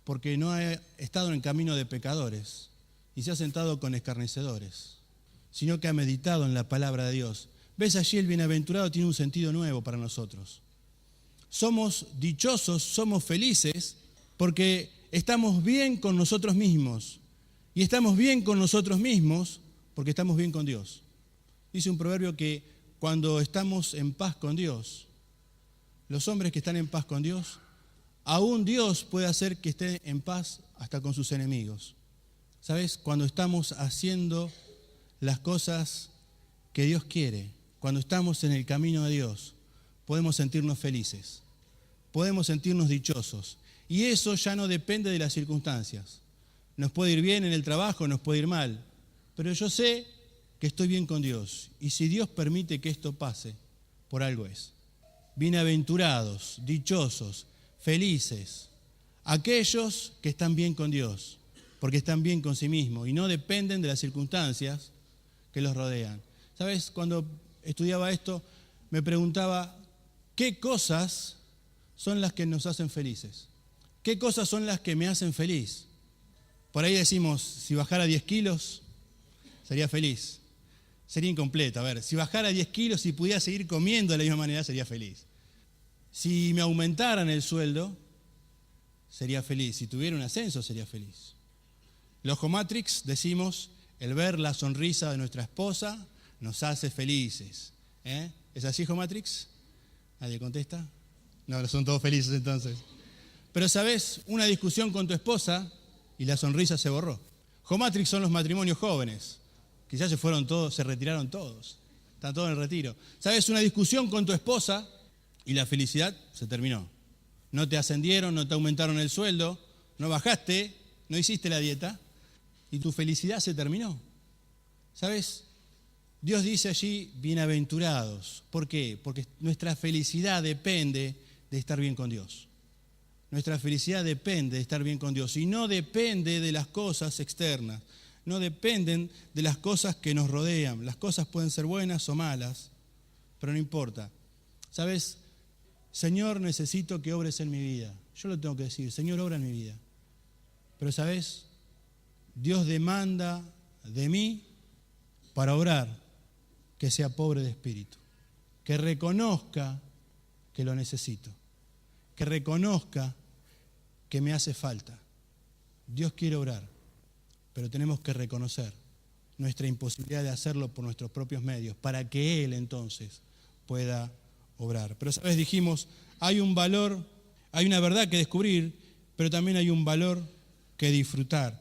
Porque no ha estado en camino de pecadores y se ha sentado con escarnecedores, sino que ha meditado en la palabra de Dios. ¿Ves? Allí el bienaventurado tiene un sentido nuevo para nosotros. Somos dichosos, somos felices porque estamos bien con nosotros mismos. Y estamos bien con nosotros mismos porque estamos bien con Dios. Dice un proverbio que cuando estamos en paz con Dios, los hombres que están en paz con Dios, aún Dios puede hacer que estén en paz hasta con sus enemigos. ¿Sabes? Cuando estamos haciendo las cosas que Dios quiere, cuando estamos en el camino de Dios, podemos sentirnos felices, podemos sentirnos dichosos. Y eso ya no depende de las circunstancias. Nos puede ir bien en el trabajo, nos puede ir mal, pero yo sé que estoy bien con Dios. Y si Dios permite que esto pase, por algo es. Bienaventurados, dichosos, felices, aquellos que están bien con Dios, porque están bien con sí mismos y no dependen de las circunstancias que los rodean. ¿Sabes? Cuando estudiaba esto, me preguntaba, ¿qué cosas son las que nos hacen felices? ¿Qué cosas son las que me hacen feliz? Por ahí decimos, si bajara 10 kilos, sería feliz. Sería incompleto. A ver, si bajara 10 kilos y pudiera seguir comiendo de la misma manera, sería feliz. Si me aumentaran el sueldo, sería feliz. Si tuviera un ascenso, sería feliz. Los Jomatrix decimos, el ver la sonrisa de nuestra esposa nos hace felices. ¿Es así, Jomatrix? ¿Nadie contesta? No, son todos felices entonces. Pero, ¿sabes? Una discusión con tu esposa y la sonrisa se borró. Jomatrix son los matrimonios jóvenes. Quizás se fueron todos, se retiraron todos. Están todos en el retiro. ¿Sabes? Una discusión con tu esposa y la felicidad se terminó. No te ascendieron, no te aumentaron el sueldo, no bajaste, no hiciste la dieta y tu felicidad se terminó. ¿Sabes? Dios dice allí, bienaventurados. ¿Por qué? Porque nuestra felicidad depende de estar bien con Dios. Nuestra felicidad depende de estar bien con Dios y no depende de las cosas externas, no dependen de las cosas que nos rodean. Las cosas pueden ser buenas o malas, pero no importa. ¿Sabes? Señor, necesito que obres en mi vida. Yo lo tengo que decir, Señor, obra en mi vida. Pero ¿sabes? Dios demanda de mí para obrar que sea pobre de espíritu, que reconozca que lo necesito, que reconozca que me hace falta. Dios quiere obrar, pero tenemos que reconocer nuestra imposibilidad de hacerlo por nuestros propios medios para que Él entonces pueda obrar. Pero, ¿sabes? Dijimos, hay un valor, hay una verdad que descubrir, pero también hay un valor que disfrutar.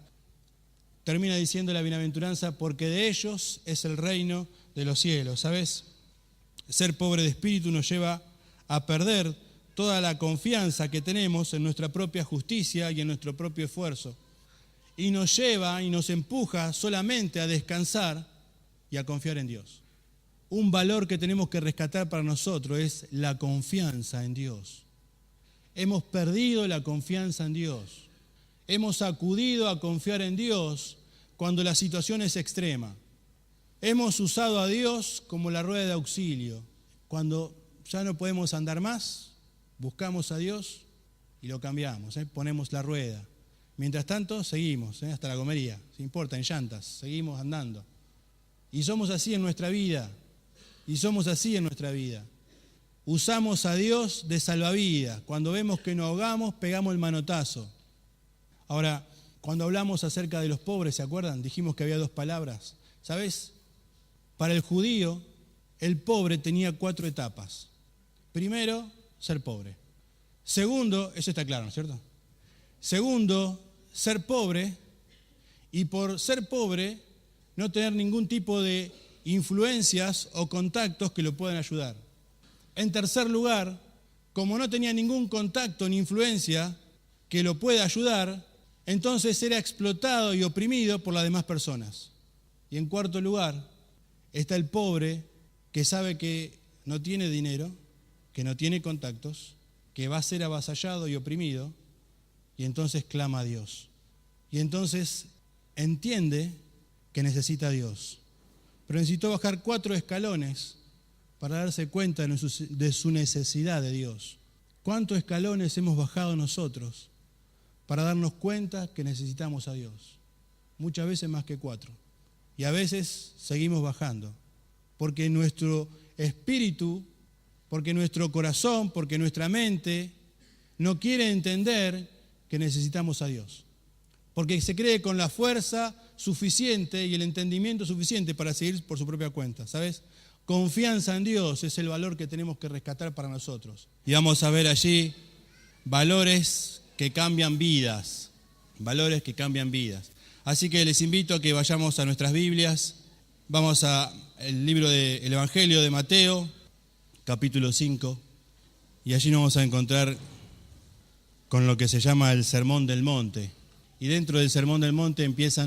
Termina diciendo la bienaventuranza, porque de ellos es el reino de los cielos. ¿Sabes? Ser pobre de espíritu nos lleva a perder toda la confianza que tenemos en nuestra propia justicia y en nuestro propio esfuerzo. Y nos lleva y nos empuja solamente a descansar y a confiar en Dios. Un valor que tenemos que rescatar para nosotros es la confianza en Dios. Hemos perdido la confianza en Dios. Hemos acudido a confiar en Dios cuando la situación es extrema. Hemos usado a Dios como la rueda de auxilio. Cuando ya no podemos andar más, buscamos a Dios y lo cambiamos, ponemos la rueda. Mientras tanto, seguimos, hasta la gomería, no importa, en llantas, seguimos andando. Y somos así en nuestra vida, usamos a Dios de salvavidas. Cuando vemos que nos ahogamos, pegamos el manotazo. Ahora, cuando hablamos acerca de los pobres, ¿se acuerdan? Dijimos que había 2 palabras. ¿Sabes? Para el judío, el pobre tenía 4 etapas. Primero, ser pobre. Segundo, eso está claro, ¿no es cierto? Segundo, ser pobre, y por ser pobre, no tener ningún tipo de influencias o contactos que lo puedan ayudar. En tercer lugar, como no tenía ningún contacto ni influencia que lo pueda ayudar, entonces era explotado y oprimido por las demás personas. Y en cuarto lugar, está el pobre que sabe que no tiene dinero, que no tiene contactos, que va a ser avasallado y oprimido, y entonces clama a Dios. Y entonces entiende que necesita a Dios. Pero necesitó bajar 4 escalones para darse cuenta de su necesidad de Dios. ¿Cuántos escalones hemos bajado nosotros para darnos cuenta que necesitamos a Dios? Muchas veces más que 4. Y a veces seguimos bajando, porque nuestro espíritu, porque nuestro corazón, porque nuestra mente no quiere entender que necesitamos a Dios. Porque se cree con la fuerza suficiente y el entendimiento suficiente para seguir por su propia cuenta, ¿sabes? Confianza en Dios es el valor que tenemos que rescatar para nosotros. Y vamos a ver allí valores que cambian vidas, valores que cambian vidas. Así que les invito a que vayamos a nuestras Biblias. Vamos al libro del Evangelio de Mateo, capítulo 5, y allí nos vamos a encontrar con lo que se llama el Sermón del Monte. Y dentro del Sermón del Monte empieza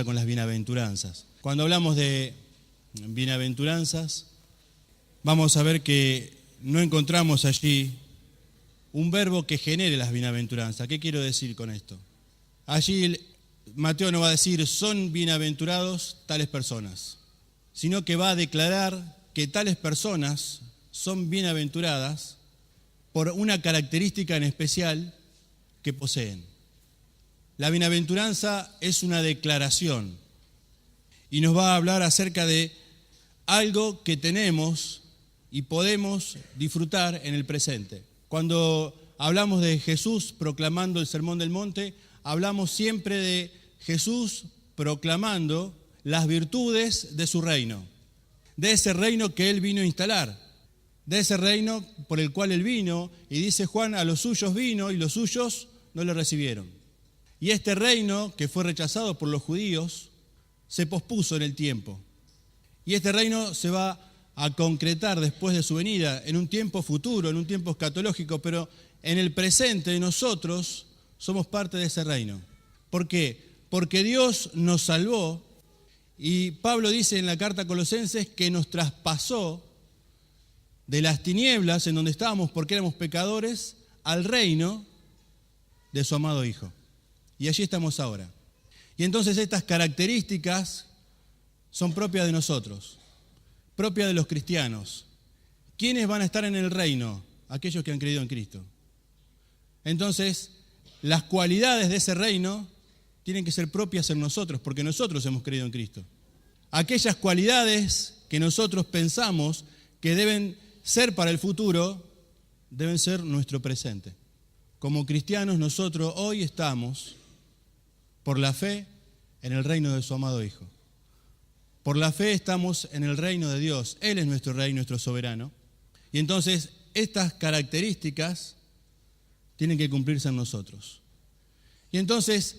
con las bienaventuranzas. Cuando hablamos de bienaventuranzas, vamos a ver que no encontramos allí un verbo que genere las bienaventuranzas. ¿Qué quiero decir con esto? Allí Mateo no va a decir son bienaventurados tales personas, sino que va a declarar que tales personas son bienaventuradas por una característica en especial que poseen. La bienaventuranza es una declaración y nos va a hablar acerca de algo que tenemos y podemos disfrutar en el presente. Cuando hablamos de Jesús proclamando el Sermón del Monte, hablamos siempre de Jesús proclamando las virtudes de su reino, de ese reino que Él vino a instalar, de ese reino por el cual Él vino, y dice Juan, a los suyos vino y los suyos no le recibieron. Y este reino que fue rechazado por los judíos se pospuso en el tiempo. Y este reino se va a concretar después de su venida, en un tiempo futuro, en un tiempo escatológico, pero en el presente nosotros somos parte de ese reino. ¿Por qué? Porque Dios nos salvó y Pablo dice en la carta a Colosenses que nos traspasó de las tinieblas en donde estábamos porque éramos pecadores al reino de su amado Hijo. Y allí estamos ahora. Y entonces estas características son propias de nosotros, propias de los cristianos. ¿Quiénes van a estar en el reino? Aquellos que han creído en Cristo. Entonces, las cualidades de ese reino tienen que ser propias en nosotros, porque nosotros hemos creído en Cristo. Aquellas cualidades que nosotros pensamos que deben ser para el futuro, deben ser nuestro presente. Como cristianos nosotros hoy estamos, por la fe, en el reino de su amado Hijo. Por la fe estamos en el reino de Dios. Él es nuestro rey, nuestro soberano. Y entonces estas características tienen que cumplirse en nosotros. Y entonces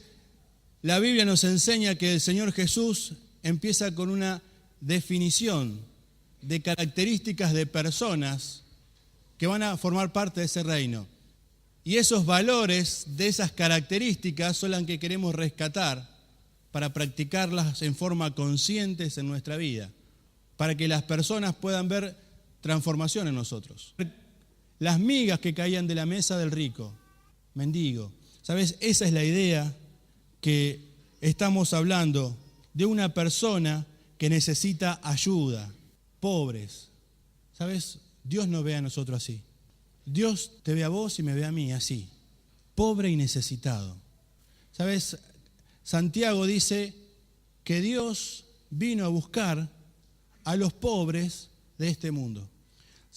la Biblia nos enseña que el Señor Jesús empieza con una definición de características de personas que van a formar parte de ese reino. Y esos valores de esas características son las que queremos rescatar para practicarlas en forma consciente en nuestra vida, para que las personas puedan ver transformación en nosotros. Las migas que caían de la mesa del rico, mendigo. ¿Sabes? Esa es la idea que estamos hablando de una persona que necesita ayuda, pobres. ¿Sabes? Dios nos ve a nosotros así. Dios te ve a vos y me ve a mí así, pobre y necesitado. ¿Sabes? Santiago dice que Dios vino a buscar a los pobres de este mundo.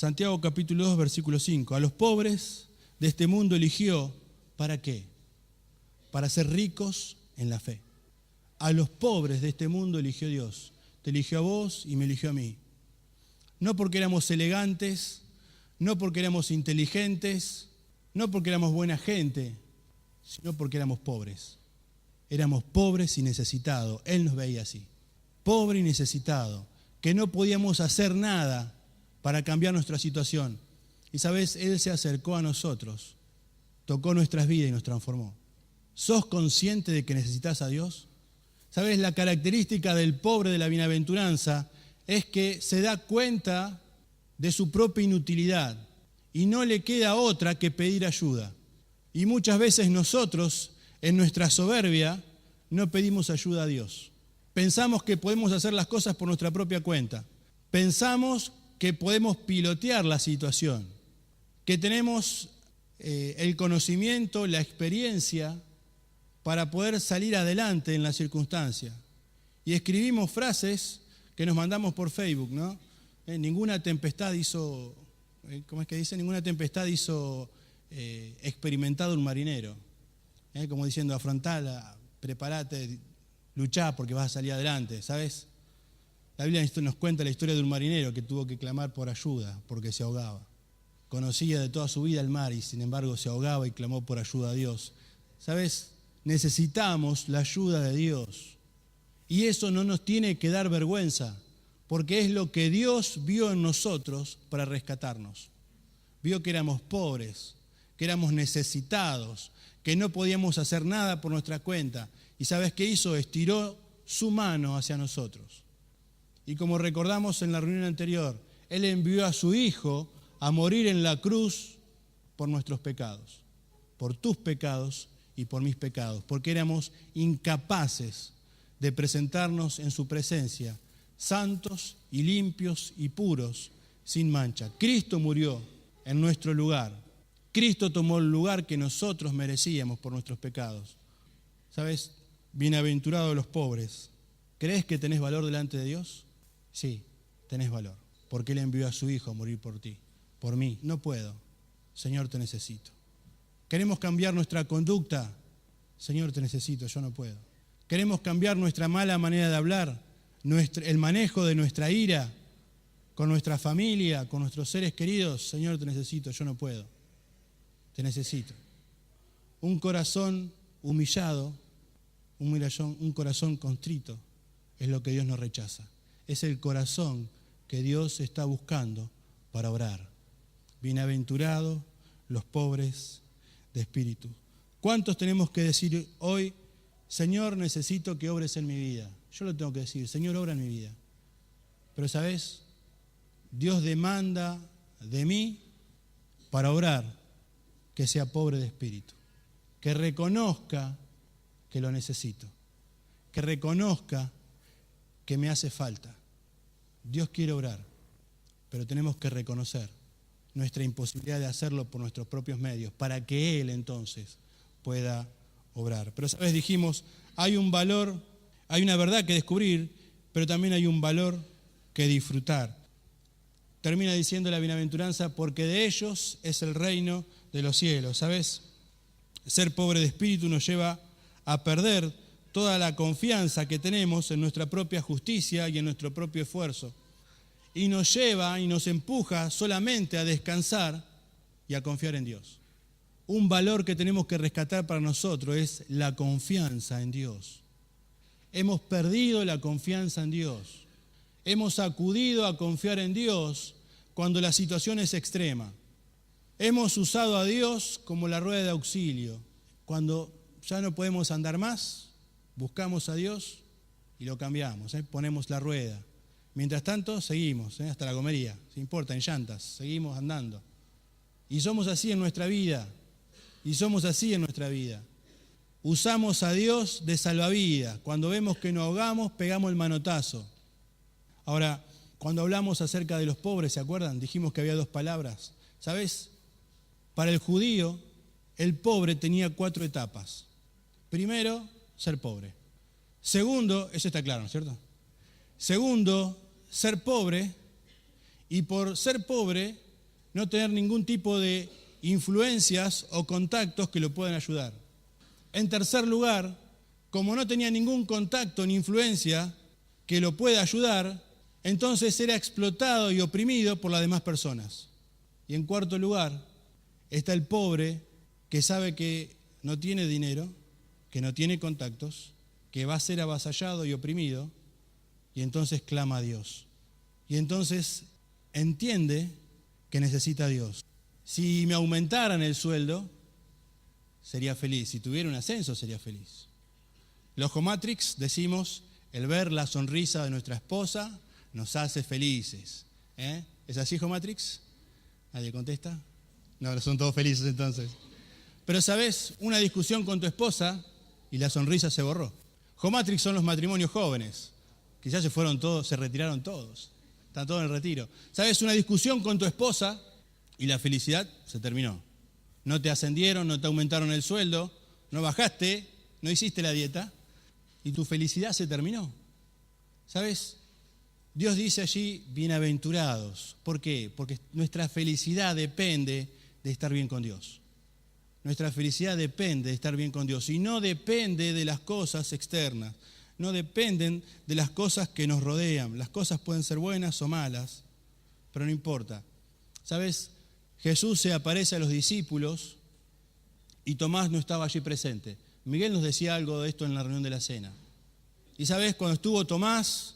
Santiago capítulo 2, versículo 5. A los pobres de este mundo eligió, ¿para qué? Para ser ricos en la fe. A los pobres de este mundo eligió Dios. Te eligió a vos y me eligió a mí. No porque éramos elegantes, no porque éramos inteligentes, no porque éramos buena gente, sino porque éramos pobres. Éramos pobres y necesitados. Él nos veía así. Pobre y necesitado, que no podíamos hacer nada para cambiar nuestra situación. Y sabes, Él se acercó a nosotros, tocó nuestras vidas y nos transformó. ¿Sos consciente de que necesitas a Dios? ¿Sabes? La característica del pobre de la bienaventuranza es que se da cuenta de su propia inutilidad y no le queda otra que pedir ayuda. Y muchas veces nosotros, en nuestra soberbia, no pedimos ayuda a Dios. Pensamos que podemos hacer las cosas por nuestra propia cuenta. Pensamos que podemos pilotear la situación, que tenemos el conocimiento, la experiencia para poder salir adelante en la circunstancia. Y escribimos frases que nos mandamos por Facebook, ¿no? Ninguna tempestad hizo, ¿cómo es que dice? Ninguna tempestad hizo experimentado un marinero. Como diciendo, afrontala, prepárate, luchá porque vas a salir adelante, ¿sabes? La Biblia nos cuenta la historia de un marinero que tuvo que clamar por ayuda porque se ahogaba. Conocía de toda su vida el mar y sin embargo se ahogaba y clamó por ayuda a Dios. ¿Sabes? Necesitamos la ayuda de Dios. Y eso no nos tiene que dar vergüenza, porque es lo que Dios vio en nosotros para rescatarnos. Vio que éramos pobres, que éramos necesitados, que no podíamos hacer nada por nuestra cuenta. ¿Y sabes qué hizo? Estiró su mano hacia nosotros. Y como recordamos en la reunión anterior, Él envió a su Hijo a morir en la cruz por nuestros pecados, por tus pecados y por mis pecados, porque éramos incapaces de presentarnos en su presencia, santos y limpios y puros, sin mancha. Cristo murió en nuestro lugar. Cristo tomó el lugar que nosotros merecíamos por nuestros pecados. ¿Sabes? Bienaventurados los pobres. ¿Crees que tenés valor delante de Dios? Sí, tenés valor, porque Él envió a su Hijo a morir por ti, por mí. No puedo. Señor, te necesito. ¿Queremos cambiar nuestra conducta? Señor, te necesito, yo no puedo. ¿Queremos cambiar nuestra mala manera de hablar? El manejo de nuestra ira con nuestra familia, con nuestros seres queridos? Señor, te necesito, yo no puedo. Te necesito. Un corazón humillado, un corazón contrito, es lo que Dios nos rechaza. Es el corazón que Dios está buscando para orar. Bienaventurados los pobres de espíritu. ¿Cuántos tenemos que decir hoy, Señor, necesito que obres en mi vida? Yo lo tengo que decir, Señor, obra en mi vida. Pero ¿sabes? Dios demanda de mí para orar que sea pobre de espíritu, que reconozca que lo necesito, que reconozca que me hace falta. Dios quiere orar, pero tenemos que reconocer nuestra imposibilidad de hacerlo por nuestros propios medios, para que Él entonces pueda obrar. Pero, ¿sabes? Dijimos, hay un valor, hay una verdad que descubrir, pero también hay un valor que disfrutar. Termina diciendo la bienaventuranza, porque de ellos es el reino de los cielos. ¿Sabes? Ser pobre de espíritu nos lleva a perder toda la confianza que tenemos en nuestra propia justicia y en nuestro propio esfuerzo. Y nos lleva y nos empuja solamente a descansar y a confiar en Dios. Un valor que tenemos que rescatar para nosotros es la confianza en Dios. Hemos perdido la confianza en Dios. Hemos acudido a confiar en Dios cuando la situación es extrema. Hemos usado a Dios como la rueda de auxilio. Cuando ya no podemos andar más, buscamos a Dios y lo cambiamos, ponemos la rueda. Mientras tanto, seguimos, hasta la comería, no importa, en llantas, seguimos andando. Y somos así en nuestra vida, Usamos a Dios de salvavidas. Cuando vemos que nos ahogamos, pegamos el manotazo. Ahora, cuando hablamos acerca de los pobres, ¿se acuerdan? Dijimos que había dos palabras. ¿Sabes? Para el judío, el pobre tenía 4 etapas. Primero, ser pobre. Segundo, eso está claro, ¿no es cierto? Segundo, ser pobre. Y por ser pobre, no tener ningún tipo de influencias o contactos que lo puedan ayudar. En tercer lugar, como no tenía ningún contacto ni influencia que lo pueda ayudar, entonces era explotado y oprimido por las demás personas. Y en cuarto lugar, está el pobre que sabe que no tiene dinero, que no tiene contactos, que va a ser avasallado y oprimido, y entonces clama a Dios. Y entonces entiende que necesita a Dios. Si me aumentaran el sueldo, sería feliz. Si tuviera un ascenso, sería feliz. Los Jomatrix decimos, el ver la sonrisa de nuestra esposa nos hace felices. ¿Es así, Jomatrix? ¿Nadie contesta? No, son todos felices entonces. Pero, ¿sabes? Una discusión con tu esposa y la sonrisa se borró. Jomatrix son los matrimonios jóvenes, que ya se fueron todos, se retiraron todos. Están todos en el retiro. ¿Sabes? Una discusión con tu esposa y la felicidad se terminó. No te ascendieron, no te aumentaron el sueldo, no bajaste, no hiciste la dieta y tu felicidad se terminó. ¿Sabes? Dios dice allí, bienaventurados. ¿Por qué? Porque nuestra felicidad depende de estar bien con Dios. Nuestra felicidad depende de estar bien con Dios y no depende de las cosas externas, no dependen de las cosas que nos rodean. Las cosas pueden ser buenas o malas, pero no importa. ¿Sabes? Jesús se aparece a los discípulos y Tomás no estaba allí presente. Miguel nos decía algo de esto en la reunión de la cena. Y ¿sabes? Cuando estuvo Tomás,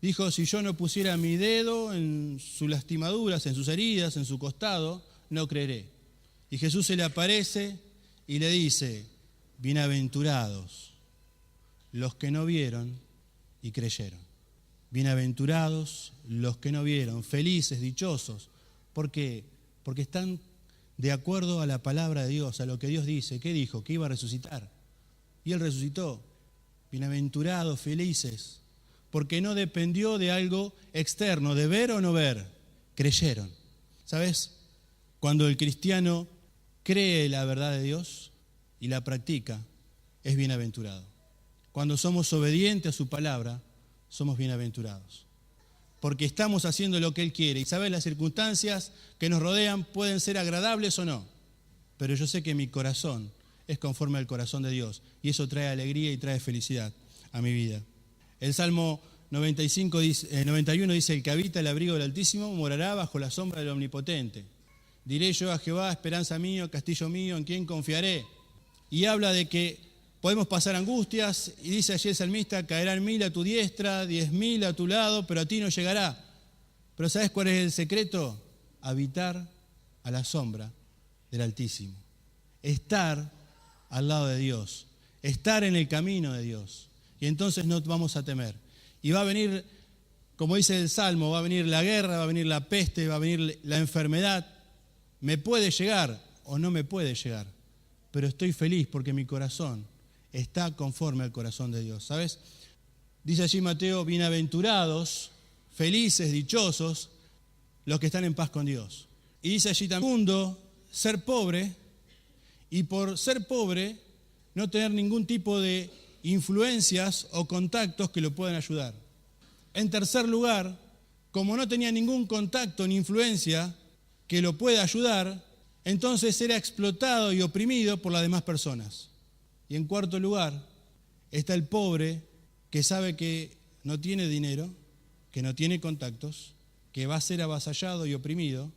dijo, si yo no pusiera mi dedo en sus lastimaduras, en sus heridas, en su costado, no creeré. Y Jesús se le aparece y le dice, bienaventurados los que no vieron y creyeron. Bienaventurados los que no vieron, felices, dichosos. ¿Por qué? Porque están de acuerdo a la palabra de Dios, a lo que Dios dice. ¿Qué dijo? Que iba a resucitar. Y Él resucitó. Bienaventurados, felices, porque no dependió de algo externo, de ver o no ver. Creyeron. ¿Sabes? Cuando el cristiano cree la verdad de Dios y la practica, es bienaventurado. Cuando somos obedientes a su palabra, somos bienaventurados. Porque estamos haciendo lo que Él quiere. Y sabes, las circunstancias que nos rodean pueden ser agradables o no. Pero yo sé que mi corazón es conforme al corazón de Dios. Y eso trae alegría y trae felicidad a mi vida. El Salmo 91 dice, el que habita el abrigo del Altísimo morará bajo la sombra del Omnipotente. Diré yo a Jehová, esperanza mía, castillo mío, en quien confiaré. Y habla de que podemos pasar angustias, y dice allí el salmista, caerán 1000 a tu diestra, 10.000 a tu lado, pero a ti no llegará. Pero ¿sabes cuál es el secreto? Habitar a la sombra del Altísimo. Estar al lado de Dios, estar en el camino de Dios. Y entonces no vamos a temer. Y va a venir, como dice el Salmo, va a venir la guerra, va a venir la peste, va a venir la enfermedad. Me puede llegar o no me puede llegar, pero estoy feliz porque mi corazón está conforme al corazón de Dios, ¿sabes? Dice allí Mateo, bienaventurados, felices, dichosos, los que están en paz con Dios. Y dice allí también, segundo, ser pobre, y por ser pobre, no tener ningún tipo de influencias o contactos que lo puedan ayudar. En tercer lugar, como no tenía ningún contacto ni influencia que lo pueda ayudar, entonces era explotado y oprimido por las demás personas. Y en cuarto lugar, está el pobre que sabe que no tiene dinero, que no tiene contactos, que va a ser avasallado y oprimido,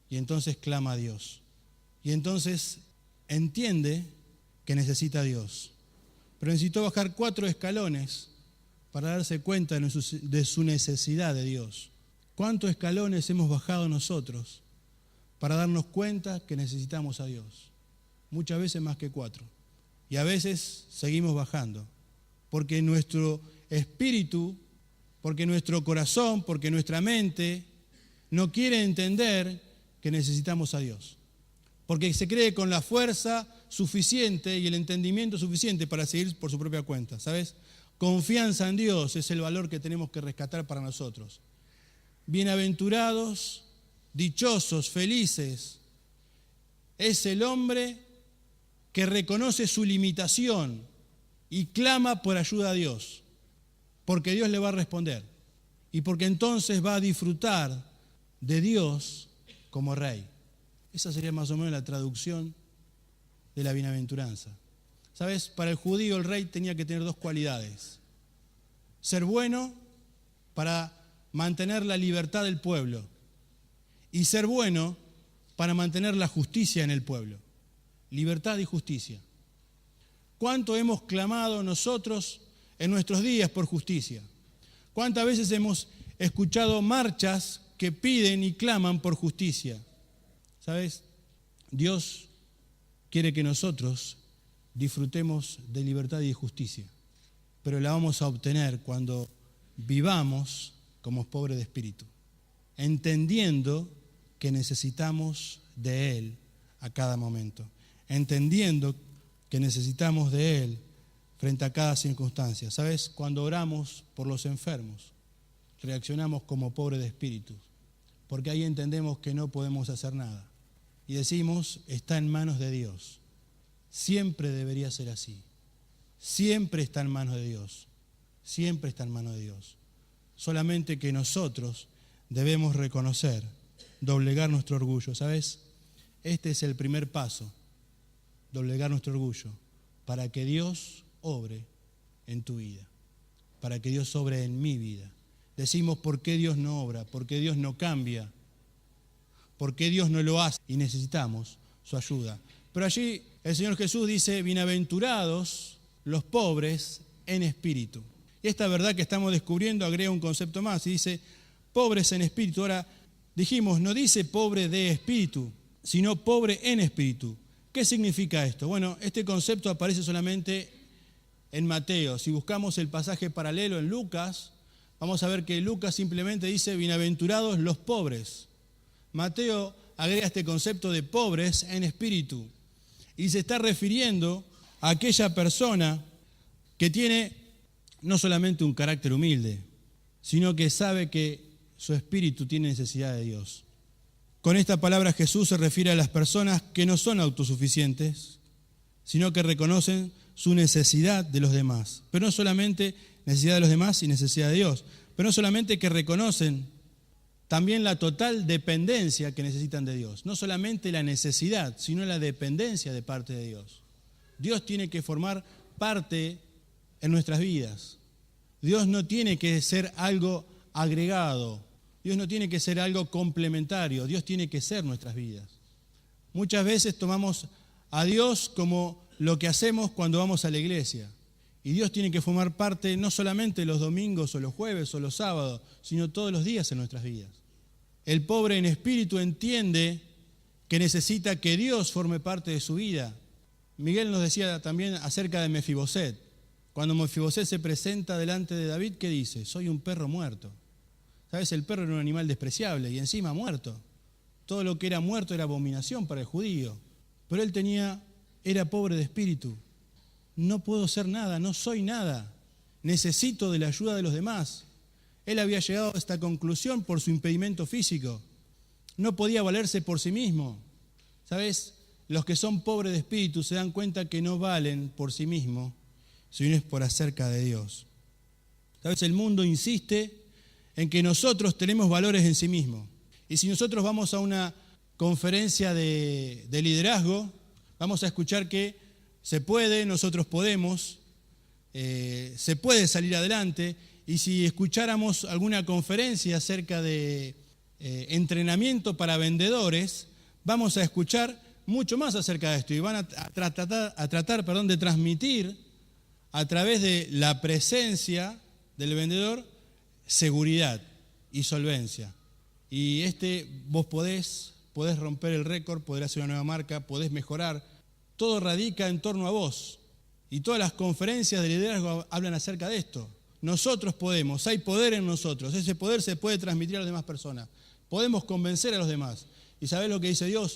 y entonces clama a Dios. Y entonces entiende que necesita a Dios. Pero necesitó bajar 4 escalones para darse cuenta de su necesidad de Dios. ¿Cuántos escalones hemos bajado nosotros para darnos cuenta que necesitamos a Dios? Muchas veces más que 4. Y a veces seguimos bajando, porque nuestro espíritu, porque nuestro corazón, porque nuestra mente no quiere entender que necesitamos a Dios. Porque se cree con la fuerza suficiente y el entendimiento suficiente para seguir por su propia cuenta, ¿sabes? Confianza en Dios es el valor que tenemos que rescatar para nosotros. Bienaventurados, dichosos, felices, es el hombre que reconoce su limitación y clama por ayuda a Dios, porque Dios le va a responder y porque entonces va a disfrutar de Dios como rey. Esa sería más o menos la traducción de la bienaventuranza. ¿Sabes? Para el judío el rey tenía que tener dos cualidades. Ser bueno para mantener la libertad del pueblo y ser bueno para mantener la justicia en el pueblo. Libertad y justicia. ¿Cuánto hemos clamado nosotros en nuestros días por justicia? ¿Cuántas veces hemos escuchado marchas que piden y claman por justicia? ¿Sabes? Dios quiere que nosotros disfrutemos de libertad y de justicia, pero la vamos a obtener cuando vivamos como pobres de espíritu, entendiendo que necesitamos de Él a cada momento, entendiendo que necesitamos de Él frente a cada circunstancia. ¿Sabes? Cuando oramos por los enfermos, reaccionamos como pobres de espíritu, porque ahí entendemos que no podemos hacer nada. Y decimos, está en manos de Dios. Siempre debería ser así. Siempre está en manos de Dios. Siempre está en manos de Dios. Solamente que nosotros debemos reconocer, doblegar nuestro orgullo. ¿Sabes? Este es el primer paso, doblegar nuestro orgullo, para que Dios obre en tu vida, para que Dios obre en mi vida. Decimos, ¿por qué Dios no obra? ¿Por qué Dios no cambia? ¿Por qué Dios no lo hace? Y necesitamos su ayuda. Pero allí el Señor Jesús dice, bienaventurados los pobres en espíritu. Y esta verdad que estamos descubriendo agrega un concepto más y dice, pobres en espíritu. Ahora, dijimos, no dice pobre de espíritu, sino pobre en espíritu. ¿Qué significa esto? Bueno, este concepto aparece solamente en Mateo. Si buscamos el pasaje paralelo en Lucas, vamos a ver que Lucas simplemente dice, bienaventurados los pobres. Mateo agrega este concepto de pobres en espíritu y se está refiriendo a aquella persona que tiene no solamente un carácter humilde, sino que sabe que su espíritu tiene necesidad de Dios. Con esta palabra Jesús se refiere a las personas que no son autosuficientes, sino que reconocen su necesidad de los demás. Pero no solamente necesidad de los demás y necesidad de Dios, pero no solamente que reconocen también la total dependencia que necesitan de Dios. No solamente la necesidad, sino la dependencia de parte de Dios. Dios tiene que formar parte en nuestras vidas. Dios no tiene que ser algo agregado. Dios no tiene que ser algo complementario. Dios tiene que ser nuestras vidas. Muchas veces tomamos a Dios como lo que hacemos cuando vamos a la iglesia. Y Dios tiene que formar parte no solamente los domingos o los jueves o los sábados, sino todos los días en nuestras vidas. El pobre en espíritu entiende que necesita que Dios forme parte de su vida. Miguel nos decía también acerca de Mefiboset. Cuando Mefiboset se presenta delante de David, ¿qué dice? Soy un perro muerto. ¿Sabes? El perro era un animal despreciable y encima muerto. Todo lo que era muerto era abominación para el judío. Pero él era pobre de espíritu. No puedo ser nada, no soy nada. Necesito de la ayuda de los demás. Él había llegado a esta conclusión por su impedimento físico. No podía valerse por sí mismo. ¿Sabes? Los que son pobres de espíritu se dan cuenta que no valen por sí mismos, sino es por acerca de Dios. ¿Sabes? El mundo insiste en que nosotros tenemos valores en sí mismos. Y si nosotros vamos a una conferencia de liderazgo, vamos a escuchar que se puede, nosotros podemos, se puede salir adelante. Y si escucháramos alguna conferencia acerca de entrenamiento para vendedores, vamos a escuchar mucho más acerca de esto y van a tratar de transmitir a través de la presencia del vendedor seguridad y solvencia. Y vos podés romper el récord, podés hacer una nueva marca, podés mejorar. Todo radica en torno a vos. Y todas las conferencias de liderazgo hablan acerca de esto. Nosotros podemos, hay poder en nosotros. Ese poder se puede transmitir a las demás personas. Podemos convencer a los demás. ¿Y sabés lo que dice Dios?